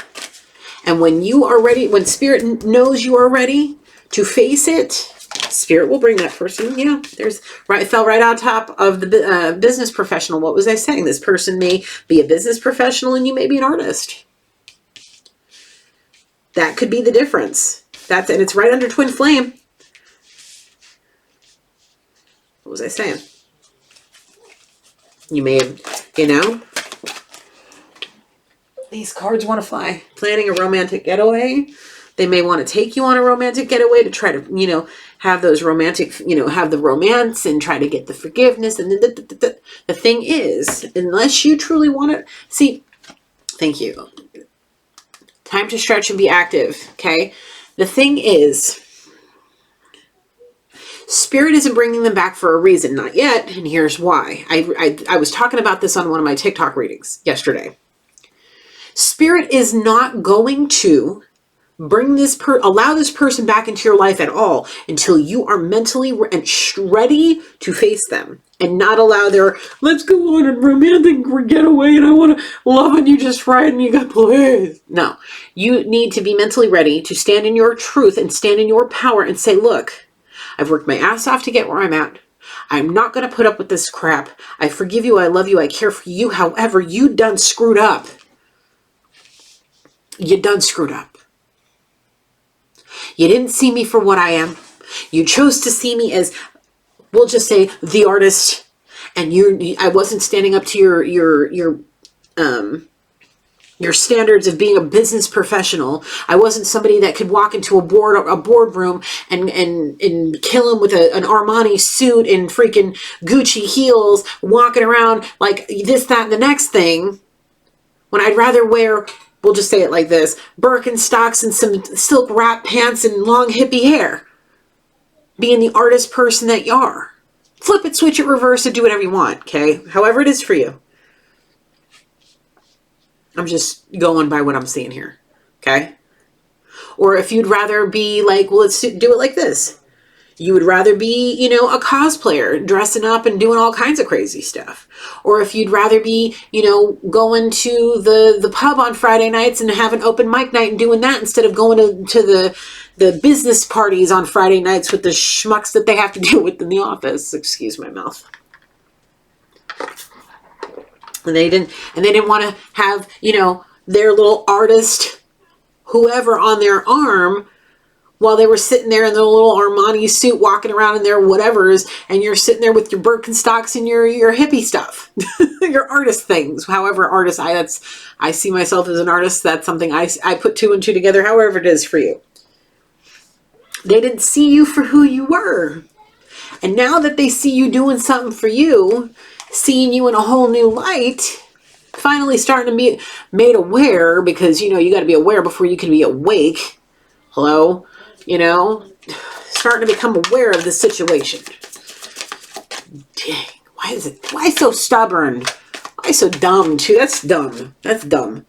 And when you are ready, when Spirit knows you are ready to face it, Spirit will bring that person. Yeah, it fell right on top of the business professional. What was I saying? This person may be a business professional and you may be an artist. That could be the difference. And it's right under twin flame. What was I saying? You may have, you know, these cards want to fly. Planning a romantic getaway. They may want to take you on a romantic getaway to try to, you know, have those romantic, you know, have the romance and try to get the forgiveness. And the thing is, unless you truly want it, see, thank you. Time to stretch and be active, okay? The thing is, Spirit isn't bringing them back for a reason, not yet, and here's why. I was talking about this on one of my TikTok readings yesterday. Spirit is not going to allow this person back into your life at all until you are mentally ready to face them, and not allow their, let's go on a romantic getaway and I want to love on you just right and you got please. No, you need to be mentally ready to stand in your truth and stand in your power and say, look, I've worked my ass off to get where I'm at. I'm not going to put up with this crap. I forgive you. I love you. I care for you. However, you done screwed up. You done screwed up. You didn't see me for what I am. You chose to see me as, we'll just say, the artist, and I wasn't standing up to your standards of being a business professional. I wasn't somebody that could walk into a boardroom and kill him with an Armani suit and freaking Gucci heels, walking around like this, that, and the next thing, when I'd rather wear, we'll just say it like this, Birkenstocks and some silk wrap pants and long hippie hair. Being the artist person that you are. Flip it, switch it, reverse it, do whatever you want, okay? However it is for you. I'm just going by what I'm seeing here, okay? Or if you'd rather be like, well, let's do it like this. you would rather be, you know, a cosplayer, dressing up and doing all kinds of crazy stuff. Or if you'd rather be, you know, going to the pub on Friday nights and have an open mic night and doing that instead of going to the business parties on Friday nights with the schmucks that they have to deal with in the office. Excuse my mouth. And they didn't want to have, you know, their little artist, whoever, on their arm while they were sitting there in their little Armani suit walking around in their whatevers, and you're sitting there with your Birkenstocks and your hippie stuff, your artist things. However, artist, I see myself as an artist. That's something I put two and two together, however it is for you. They didn't see you for who you were. And now that they see you doing something for you, seeing you in a whole new light, finally starting to be made aware, because, you know, you got to be aware before you can be awake. Hello? You know, starting to become aware of the situation. Dang, why so stubborn? Why so dumb too? That's dumb. That's dumb.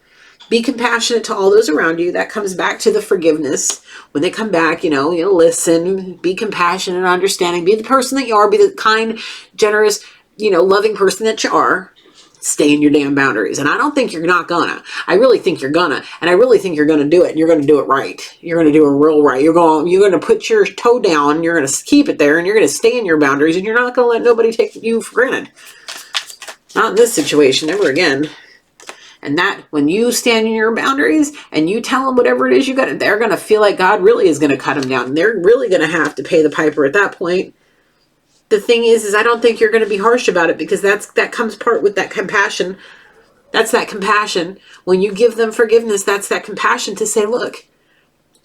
Be compassionate to all those around you. That comes back to the forgiveness. When they come back, you know, listen, be compassionate and understanding. Be the person that you are. Be the kind, generous, you know, loving person that you are. Stay in your damn boundaries. And I don't think you're not gonna. I really think you're gonna. And I really think you're gonna do it. And you're gonna do it right. You're gonna do it real right. You're gonna put your toe down. You're gonna keep it there. And you're gonna stay in your boundaries. And you're not gonna let nobody take you for granted. Not in this situation. Never again. And that, when you stand in your boundaries and you tell them whatever it is you got, they're gonna feel like God really is gonna cut them down. And they're really gonna have to pay the piper at that point. The thing is I don't think you're going to be harsh about it, because that comes part with that compassion. That's that compassion. When you give them forgiveness, that's that compassion to say, look,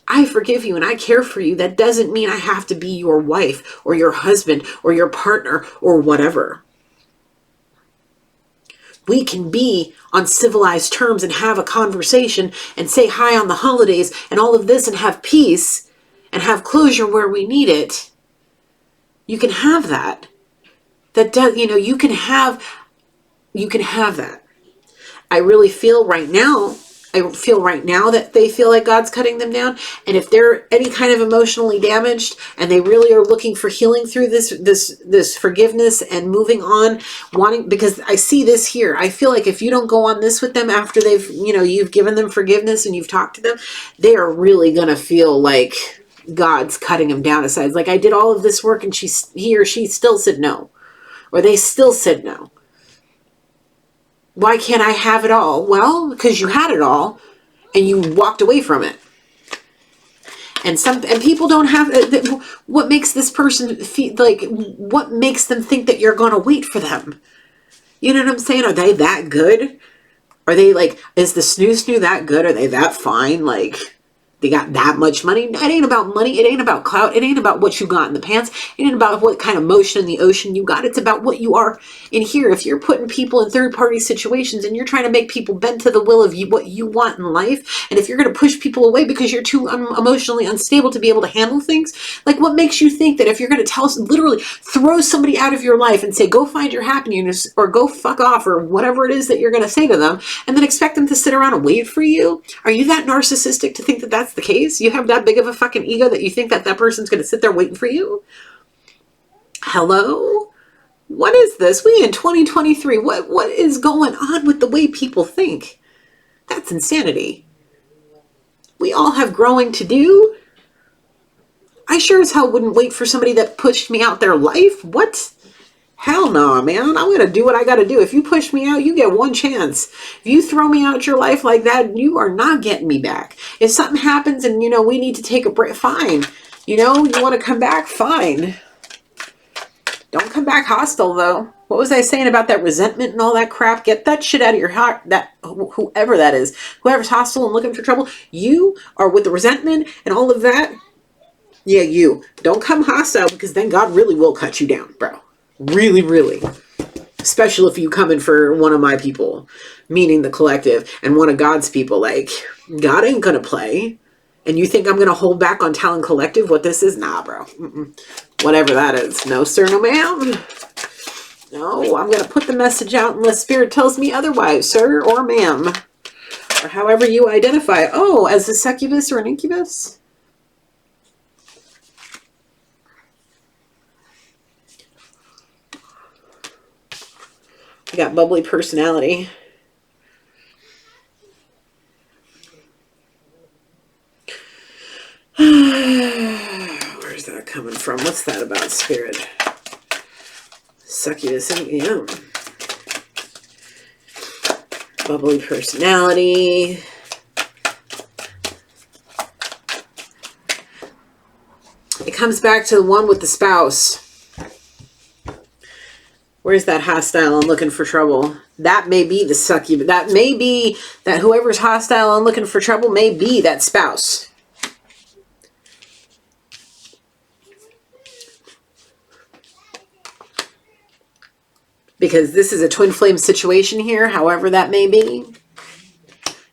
I forgive you and I care for you. That doesn't mean I have to be your wife or your husband or your partner or whatever. We can be on civilized terms and have a conversation and say hi on the holidays and all of this and have peace and have closure where we need it. You can have that. That does, you know, you can have that. I really feel right now that they feel like God's cutting them down. And if they're any kind of emotionally damaged and they really are looking for healing through this forgiveness and moving on, because I see this here. I feel like if you don't go on this with them after they've, you know, you've given them forgiveness and you've talked to them, they are really going to feel like God's cutting them down aside. Like, I did all of this work and he or she still said no. Or they still said no. Why can't I have it all? Well, because you had it all and you walked away from it. And people don't have, what makes this person feel like, what makes them think that you're going to wait for them? You know what I'm saying? Are they that good? Are they like, is the snoo that good? Are they that fine? Like, they got that much money? It ain't about money. It ain't about clout. It ain't about what you got in the pants. It ain't about what kind of motion in the ocean you got. It's about what you are in here. If you're putting people in third-party situations and you're trying to make people bend to the will of you, what you want in life, and if you're going to push people away because you're too emotionally unstable to be able to handle things, like, what makes you think that if you're going to literally throw somebody out of your life and say, go find your happiness or go fuck off or whatever it is that you're going to say to them, and then expect them to sit around and wait for you? Are you that narcissistic to think that that's the case? You have that big of a fucking ego that you think that person's going to sit there waiting for you? Hello? What is this? We in 2023. What is going on with the way people think? That's insanity. We all have growing to do. I sure as hell wouldn't wait for somebody that pushed me out their life. What? Hell no, man. I'm going to do what I got to do. If you push me out, you get one chance. If you throw me out your life like that, you are not getting me back. If something happens and, you know, we need to take a break, fine. You know, you want to come back? Fine. Don't come back hostile, though. What was I saying about that resentment and all that crap? Get that shit out of your heart. Whoever that is, whoever's hostile and looking for trouble, you are with the resentment and all of that. Yeah, you. Don't come hostile, because then God really will cut you down, bro. Really, really. Especially if you come in for one of my people, meaning the collective, and one of God's people. Like, God ain't gonna play. And you think I'm gonna hold back on telling collective what this is? Nah, bro. Whatever that is. No, sir, no, ma'am. No, I'm gonna put the message out unless Spirit tells me otherwise, sir or ma'am. Or however you identify. Oh, as a succubus or an incubus? You got bubbly personality. Where's that coming from? What's that about, Spirit? Succubus, yeah. Bubbly personality. It comes back to the one with the spouse. Where's that hostile and looking for trouble? That may be the succubus. That may be that whoever's hostile and looking for trouble may be that spouse. Because this is a twin flame situation here, however that may be.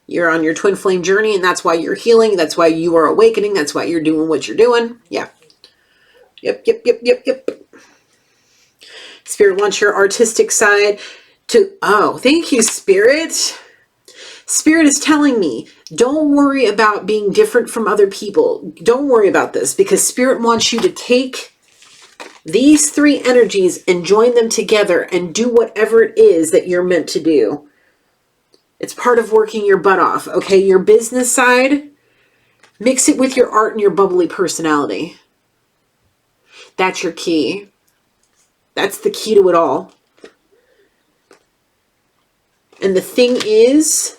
You're on your twin flame journey, and that's why you're healing. That's why you are awakening. That's why you're doing what you're doing. Yeah. Yep. Spirit wants your artistic side to... Oh, thank you, Spirit. Spirit is telling me, don't worry about being different from other people. Don't worry about this, because Spirit wants you to take these three energies and join them together and do whatever it is that you're meant to do. It's part of working your butt off, okay? Your business side, mix it with your art and your bubbly personality. That's your key. That's the key to it all. And the thing is,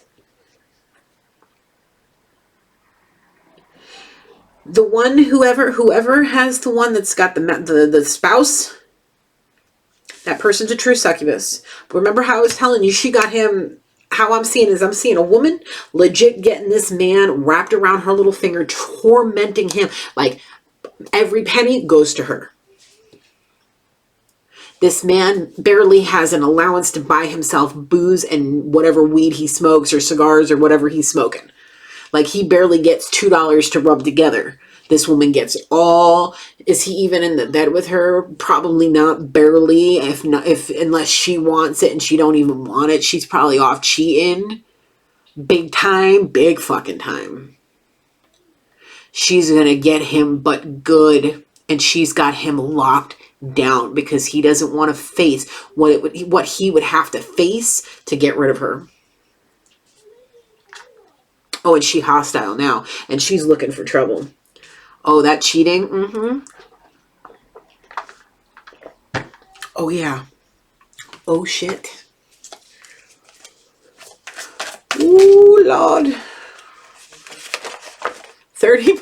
the one, whoever has the one that's got the spouse, that person's a true succubus. But remember how I was telling you, she got him... How I'm seeing is I'm seeing a woman legit getting this man wrapped around her little finger, tormenting him. Like every penny goes to her. This man barely has an allowance to buy himself booze and whatever weed he smokes or cigars or whatever he's smoking. Like he barely gets $2 to rub together. This woman gets all. Is he even in the bed with her? Probably not, barely. Unless she wants it and she don't even want it. She's probably off cheating. Big time, big fucking time. She's going to get him but good. And she's got him locked down because he doesn't want to face what he would have to face to get rid of her. Oh, and she hostile now. And she's looking for trouble. Oh, that cheating? Mm-hmm. Oh, yeah. Oh, shit. Ooh, Lord. 30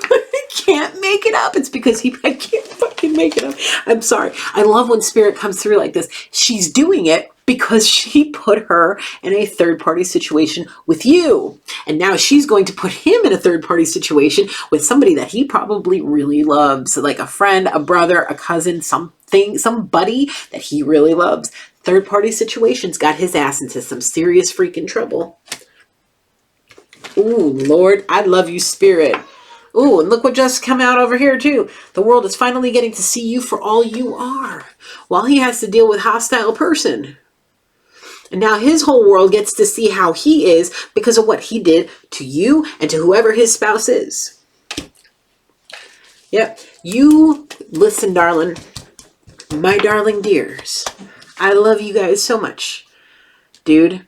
can't make it up. It's because I can't fucking make it up. I'm sorry. I love when Spirit comes through like this. She's doing it because she put her in a third-party situation with you. And now she's going to put him in a third-party situation with somebody that he probably really loves. Like a friend, a brother, a cousin, somebody that he really loves. Third-party situations got his ass into some serious freaking trouble. Ooh, Lord, I love you, Spirit. Ooh, and look what just come out over here, too. The world is finally getting to see you for all you are, while he has to deal with hostile person. And now his whole world gets to see how he is because of what he did to you and to whoever his spouse is. Yep. You, listen, darling, my darling dears, I love you guys so much. Dude,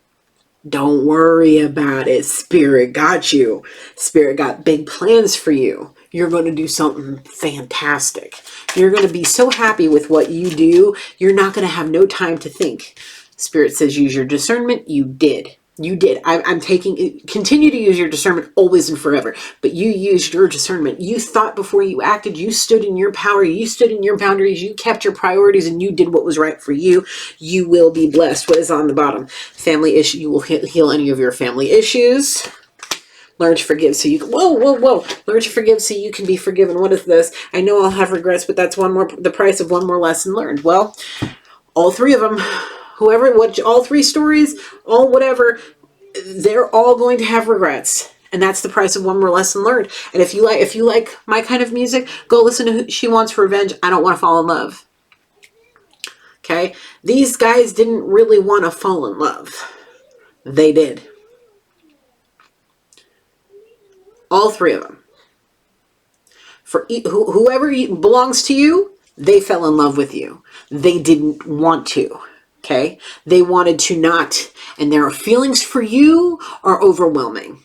don't worry about it. Spirit got you. Spirit got big plans for you. You're going to do something fantastic. You're going to be so happy with what you do. You're not going to have no time to think. Spirit says use your discernment. You did. You did. I'm taking, continue to use your discernment always and forever. But you used your discernment. You thought before you acted. You stood in your power. You stood in your boundaries. You kept your priorities and you did what was right for you. You will be blessed. What is on the bottom? Family issue. You will heal any of your family issues. Learn to forgive so you can, whoa. Learn to forgive so you can be forgiven. What is this? I know I'll have regrets, but that's the price of one more lesson learned. Well, all three of them. All three stories, all whatever, they're all going to have regrets. And that's the price of one more lesson learned. And if you like my kind of music, go listen to She Wants Revenge. I Don't Want to Fall in Love. Okay? These guys didn't really want to fall in love. They did. All three of them. For whoever belongs to you, they fell in love with you. They didn't want to. Okay. They wanted to not, and their feelings for you are overwhelming.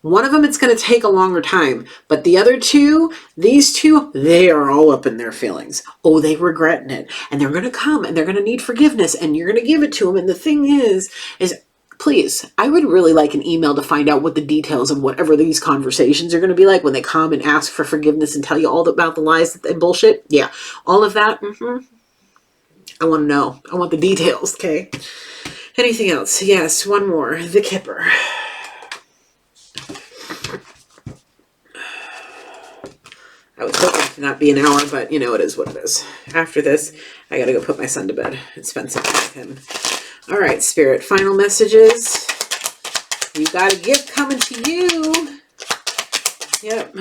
One of them, it's going to take a longer time, but the other two, these two, they are all up in their feelings. Oh, they regretting it, and they're going to come and they're going to need forgiveness, and you're going to give it to them. And the thing is please, I would really like an email to find out what the details of whatever these conversations are going to be like when they come and ask for forgiveness and tell you all about the lies and bullshit. Yeah, all of that. I want to know. I want the details. Okay. Anything else? Yes, one more. The Kipper. I was hoping to not be an hour, but you know, it is what it is. After this, I got to go put my son to bed and spend some time with him. All right, Spirit, final messages. You got a gift coming to you. Yep.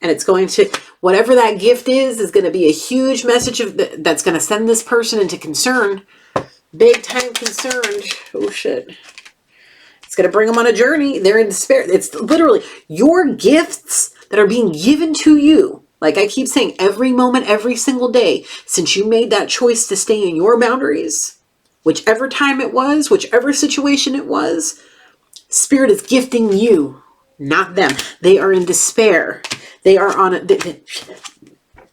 And it's going to, whatever that gift is going to be a huge message that's going to send this person into concern. Big time concerned. Oh, shit. It's going to bring them on a journey. They're in despair. It's literally your gifts that are being given to you. Like I keep saying, every moment, every single day, since you made that choice to stay in your boundaries, whichever time it was, whichever situation it was, Spirit is gifting you, not them. They are in despair. They are on it.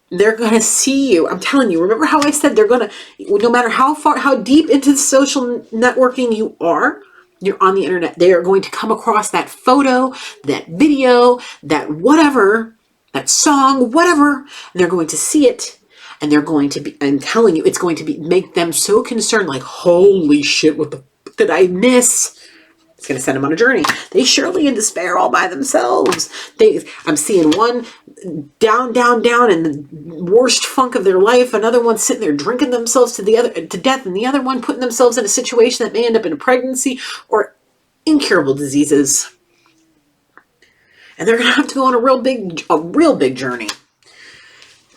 They're going to see you. I'm telling you, remember how I said they're going to, no matter how deep into social networking you are, you're on the internet, they are going to come across that photo, that video, that whatever, that song, whatever, and they're going to see it, and they're going to be, I'm telling you, it's going to make them so concerned, like, holy shit, what the fuck did I miss? It's going to send them on a journey. They surely in despair all by themselves. I'm seeing one down in the worst funk of their life. Another one sitting there drinking themselves to death. And the other one putting themselves in a situation that may end up in a pregnancy or incurable diseases. And they're going to have to go on a real big journey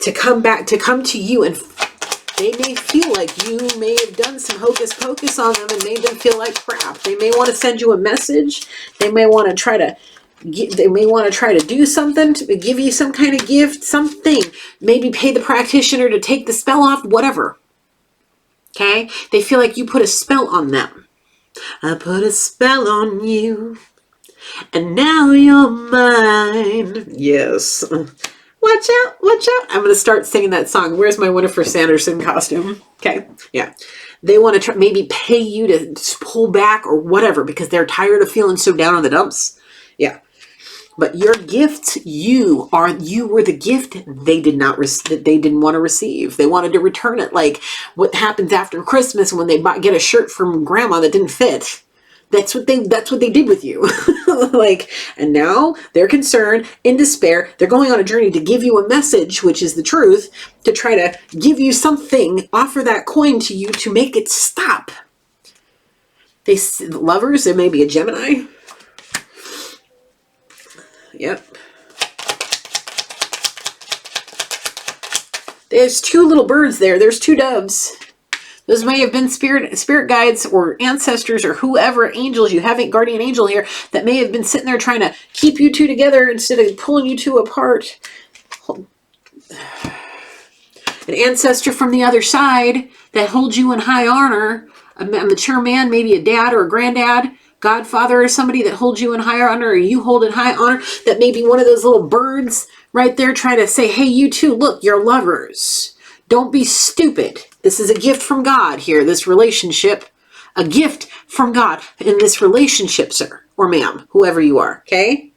to come to you, and they may feel like you may have done some hocus pocus on them and made them feel like crap. They may want to send you a message. They may want to try to do something, to give you some kind of gift, something. Maybe pay the practitioner to take the spell off, whatever. Okay? They feel like you put a spell on them. I put a spell on you, and now you're mine. Yes. Watch out, watch out. I'm going to start singing that song. Where's my Winifred Sanderson costume? Okay, yeah. They want to maybe pay you to pull back or whatever because they're tired of feeling so down in the dumps. Yeah. But your gift, you were the gift they didn't want to receive. They wanted to return it, like what happens after Christmas when they get a shirt from grandma that didn't fit. That's what they did with you. And now they're concerned, in despair. They're going on a journey to give you a message, which is the truth, to try to give you something, offer that coin to you to make it stop. Lovers, there may be a Gemini. Yep. There's two little birds there. There's two doves. Those may have been spirit guides or ancestors or whoever, angels. You have a guardian angel here that may have been sitting there trying to keep you two together instead of pulling you two apart. An ancestor from the other side that holds you in high honor. A mature man, maybe a dad or a granddad, godfather, or somebody that holds you in high honor, or you hold in high honor. That may be one of those little birds right there trying to say, hey, you two, look, you're lovers. Don't be stupid. This is a gift from God here, this relationship. A gift from God in this relationship, sir or ma'am, whoever you are, okay?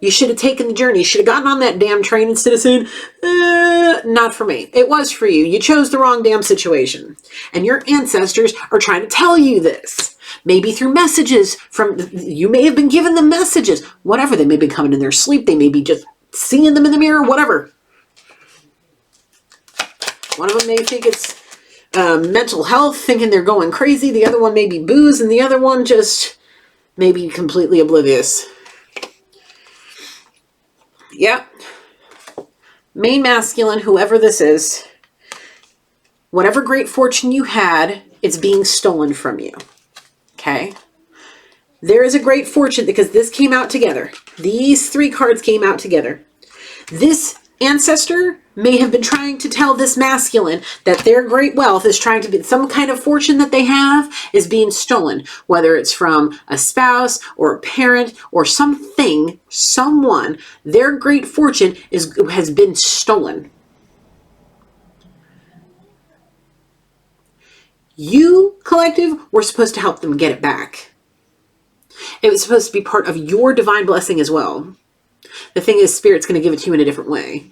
You should have taken the journey. You should have gotten on that damn train instead of saying, not for me. It was for you. You chose the wrong damn situation. And your ancestors are trying to tell you this. Maybe through messages you may have been given them messages. Whatever, they may be coming in their sleep. They may be just seeing them in the mirror, whatever. One of them may think it's mental health, thinking they're going crazy. The other one may be booze, and the other one just may be completely oblivious. Yep. Main masculine, whoever this is, whatever great fortune you had, it's being stolen from you. Okay? There is a great fortune because this came out together. These three cards came out together. This ancestor may have been trying to tell this masculine that their great wealth is trying to be, some kind of fortune that they have is being stolen, whether it's from a spouse or a parent or something, someone, their great fortune has been stolen. You, collective, were supposed to help them get it back. It was supposed to be part of your divine blessing as well. The thing is, Spirit's going to give it to you in a different way.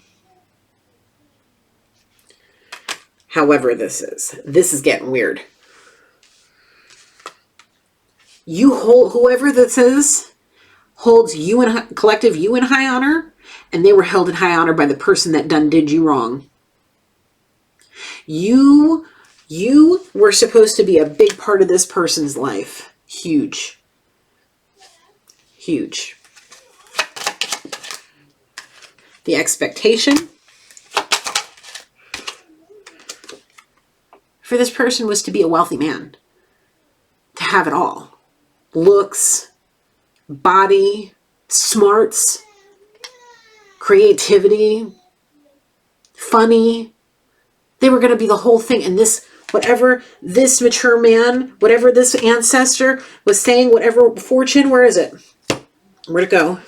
However this is getting weird. You hold, whoever this is, holds you in, collective, you in high honor, and they were held in high honor by the person that did you wrong. You were supposed to be a big part of this person's life. Huge. Huge. The expectation for this person was to be a wealthy man, to have it all. Looks, body, smarts, creativity, funny. They were going to be the whole thing. And this, whatever this mature man, whatever this ancestor was saying, whatever fortune, where is it? Where'd it go?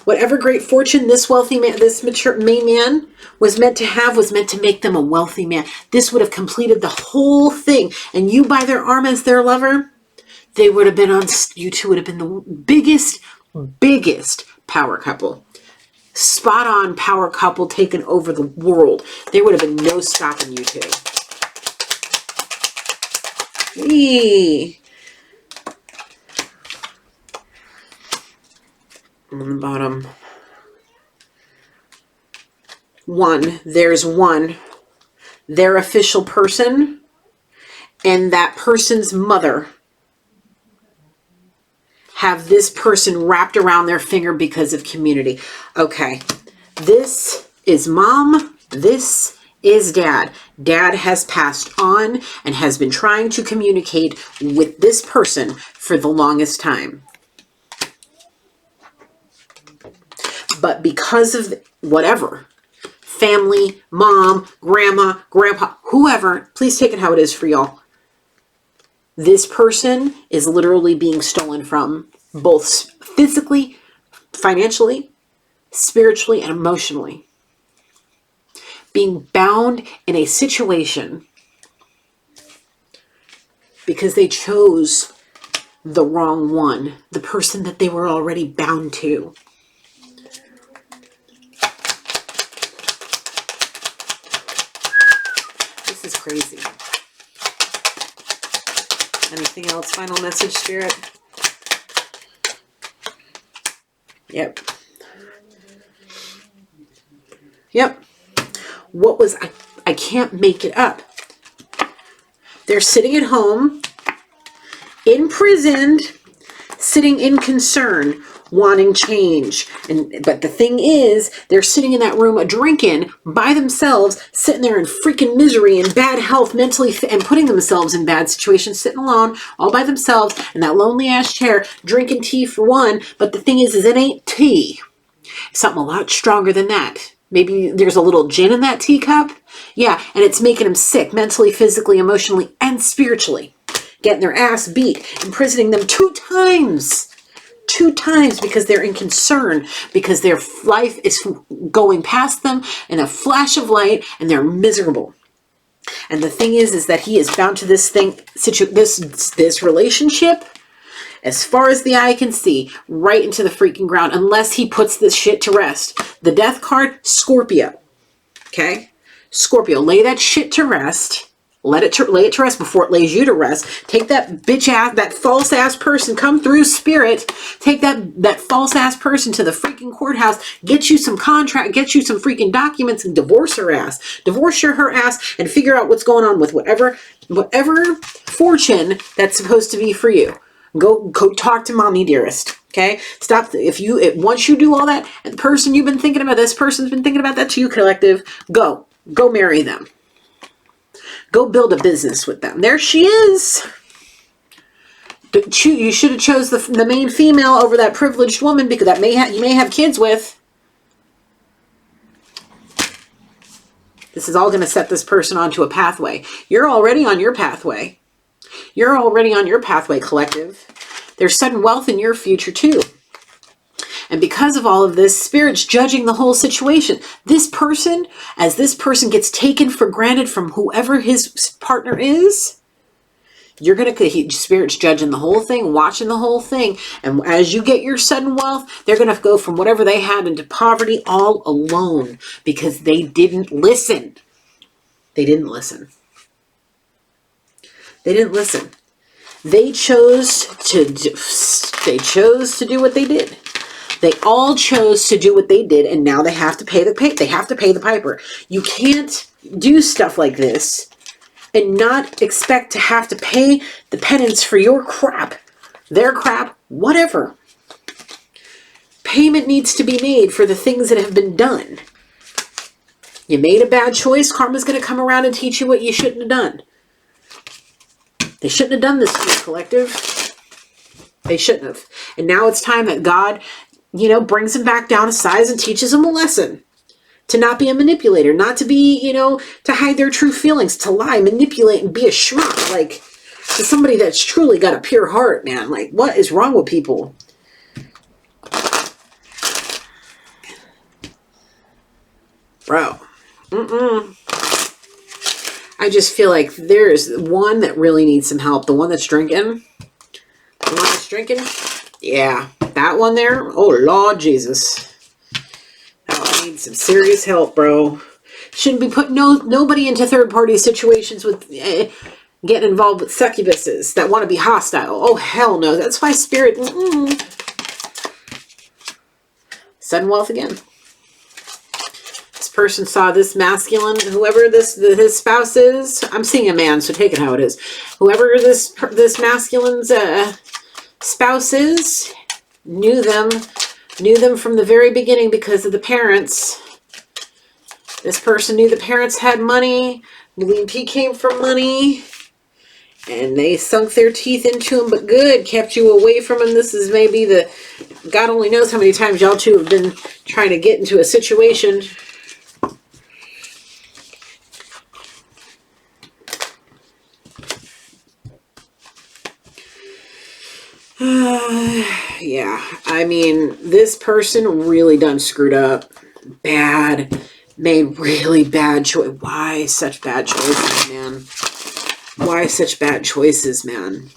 Whatever great fortune this wealthy man, this mature man was meant to have, was meant to make them a wealthy man. This would have completed the whole thing. And you, by their arm as their lover, they would have been on, you two would have been the biggest power couple. Spot on power couple taking over the world. There would have been no stopping you two. Eee. On the bottom. There's one. Their official person and that person's mother have this person wrapped around their finger because of community. Okay. This is mom. This is dad. Dad has passed on and has been trying to communicate with this person for the longest time. But because of whatever, family, mom, grandma, grandpa, whoever, please take it how it is for y'all. This person is literally being stolen from, both physically, financially, spiritually, and emotionally. Being bound in a situation because they chose the wrong one, the person that they were already bound to. This is crazy. Anything else? Final message, Spirit? Yep. Yep. What was, I can't make it up. They're sitting at home, imprisoned, sitting in concern, wanting change. But the thing is, they're sitting in that room drinking by themselves, sitting there in freaking misery and bad health mentally, and putting themselves in bad situations, sitting alone all by themselves in that lonely ass chair, drinking tea for one. But the thing is it ain't tea. It's something a lot stronger than that. Maybe there's a little gin in that teacup. Yeah, and it's making them sick mentally, physically, emotionally, and spiritually. Getting their ass beat, imprisoning them 2 times. 2 times because they're in concern, because their life is going past them in a flash of light and they're miserable. And the thing is that he is bound to this thing, this relationship, as far as the eye can see, right into the freaking ground, unless he puts this shit to rest. The death card, Scorpio. Okay? Scorpio, lay that shit to rest. Lay it to rest before it lays you to rest. Take that bitch ass, that false ass person, come through spirit. Take that false ass person to the freaking courthouse. Get you some contract, get you some freaking documents, and divorce her ass. Divorce her ass and figure out what's going on with whatever fortune that's supposed to be for you. Go talk to mommy dearest. Okay? Stop. Once you do all that, and the person you've been thinking about, this person's been thinking about that too, collective, go marry them. Go build a business with them. There she is. You should have chose the main female over that privileged woman, because you may have kids with. This is all going to set this person onto a pathway. You're already on your pathway. You're already on your pathway, collective. There's sudden wealth in your future too. And because of all of this, Spirit's judging the whole situation. This person, as this person gets taken for granted from whoever his partner is, Spirit's judging the whole thing, watching the whole thing. And as you get your sudden wealth, they're going to go from whatever they had into poverty all alone because they didn't listen. They didn't listen. They didn't listen. They chose to do what they did. They all chose to do what they did, and now they have to pay the piper. You can't do stuff like this and not expect to have to pay the penance for your crap, their crap, whatever. Payment needs to be made for the things that have been done. You made a bad choice, karma's going to come around and teach you what you shouldn't have done. They shouldn't have done this to you, collective. They shouldn't have. And now it's time that God, brings them back down to size and teaches them a lesson. To not be a manipulator, not to be, to hide their true feelings, to lie, manipulate, and be a schmuck. Like, to somebody that's truly got a pure heart, man. Like, what is wrong with people? Bro. I just feel like there's one that really needs some help. The one that's drinking. The one that's drinking. Yeah. That one there. Oh, Lord Jesus. That one needs some serious help, bro. Shouldn't be putting nobody into third-party situations with getting involved with succubuses that want to be hostile. Oh, hell no. That's why Spirit... Sudden wealth again. Person saw this masculine, whoever his spouse is. I'm seeing a man, so take it how it is. Whoever this masculine's spouse is, knew them from the very beginning because of the parents. This person knew the parents had money. Believed he came from money, and they sunk their teeth into him. But good, kept you away from him. This is maybe God only knows how many times y'all two have been trying to get into a situation. Yeah, I mean, this person really done screwed up. Bad. Made really bad choice. Why such bad choices, man? Why such bad choices, man?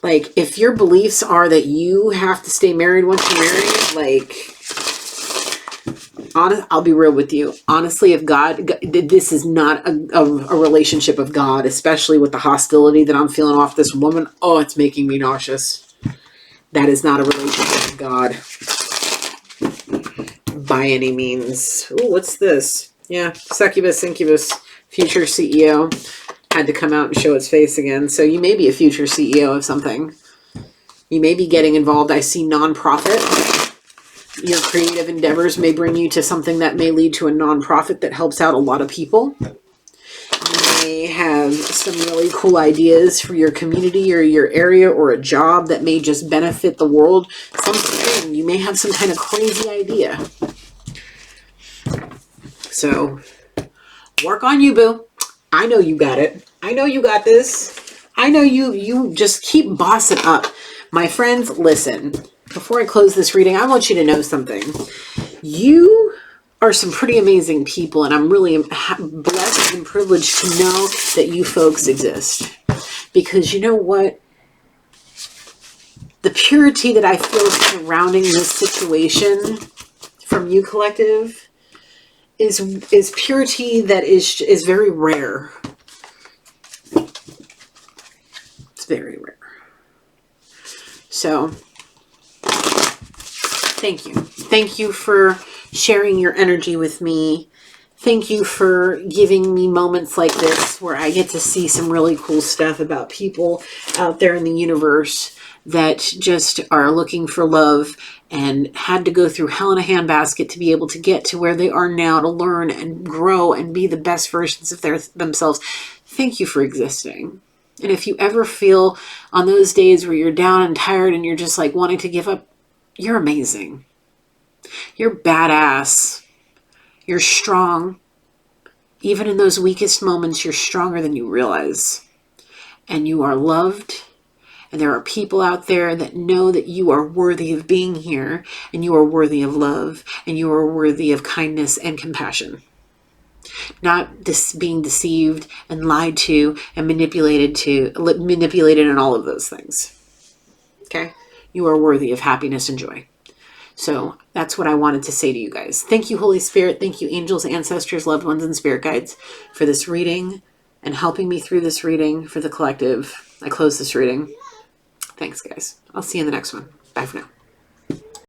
Like, if your beliefs are that you have to stay married once you're married, like... I'll be real with you. Honestly, if this is not a relationship of God, especially with the hostility that I'm feeling off this woman. Oh, it's making me nauseous. That is not a relationship of God. By any means. Ooh, what's this? Yeah, succubus, incubus, future CEO. Had to come out and show its face again. So you may be a future CEO of something. You may be getting involved. I see nonprofit. Your creative endeavors may bring you to something that may lead to a nonprofit that helps out a lot of people. You may have some really cool ideas for your community or your area, or a job that may just benefit the world. Something. You may have some kind of crazy idea. So, work on you, boo. I know you got it. I know you got this. I know you just keep bossing up. My friends, listen. Before I close this reading, I want you to know something. You are some pretty amazing people, and I'm really blessed and privileged to know that you folks exist. Because you know what? The purity that I feel surrounding this situation from you, collective, is purity that is very rare. It's very rare. So... thank you. Thank you for sharing your energy with me. Thank you for giving me moments like this where I get to see some really cool stuff about people out there in the universe that just are looking for love and had to go through hell in a handbasket to be able to get to where they are now, to learn and grow and be the best versions of themselves. Thank you for existing. And if you ever feel on those days where you're down and tired and you're just like wanting to give up, you're amazing. You're badass. You're strong. Even in those weakest moments, you're stronger than you realize. And you are loved. And there are people out there that know that you are worthy of being here, and you are worthy of love, and you are worthy of kindness and compassion. Not being deceived and lied to and manipulated and all of those things. Okay? You are worthy of happiness and joy. So that's what I wanted to say to you guys. Thank you, Holy Spirit. Thank you, angels, ancestors, loved ones, and spirit guides for this reading and helping me through this reading for the collective. I close this reading. Thanks, guys. I'll see you in the next one. Bye for now.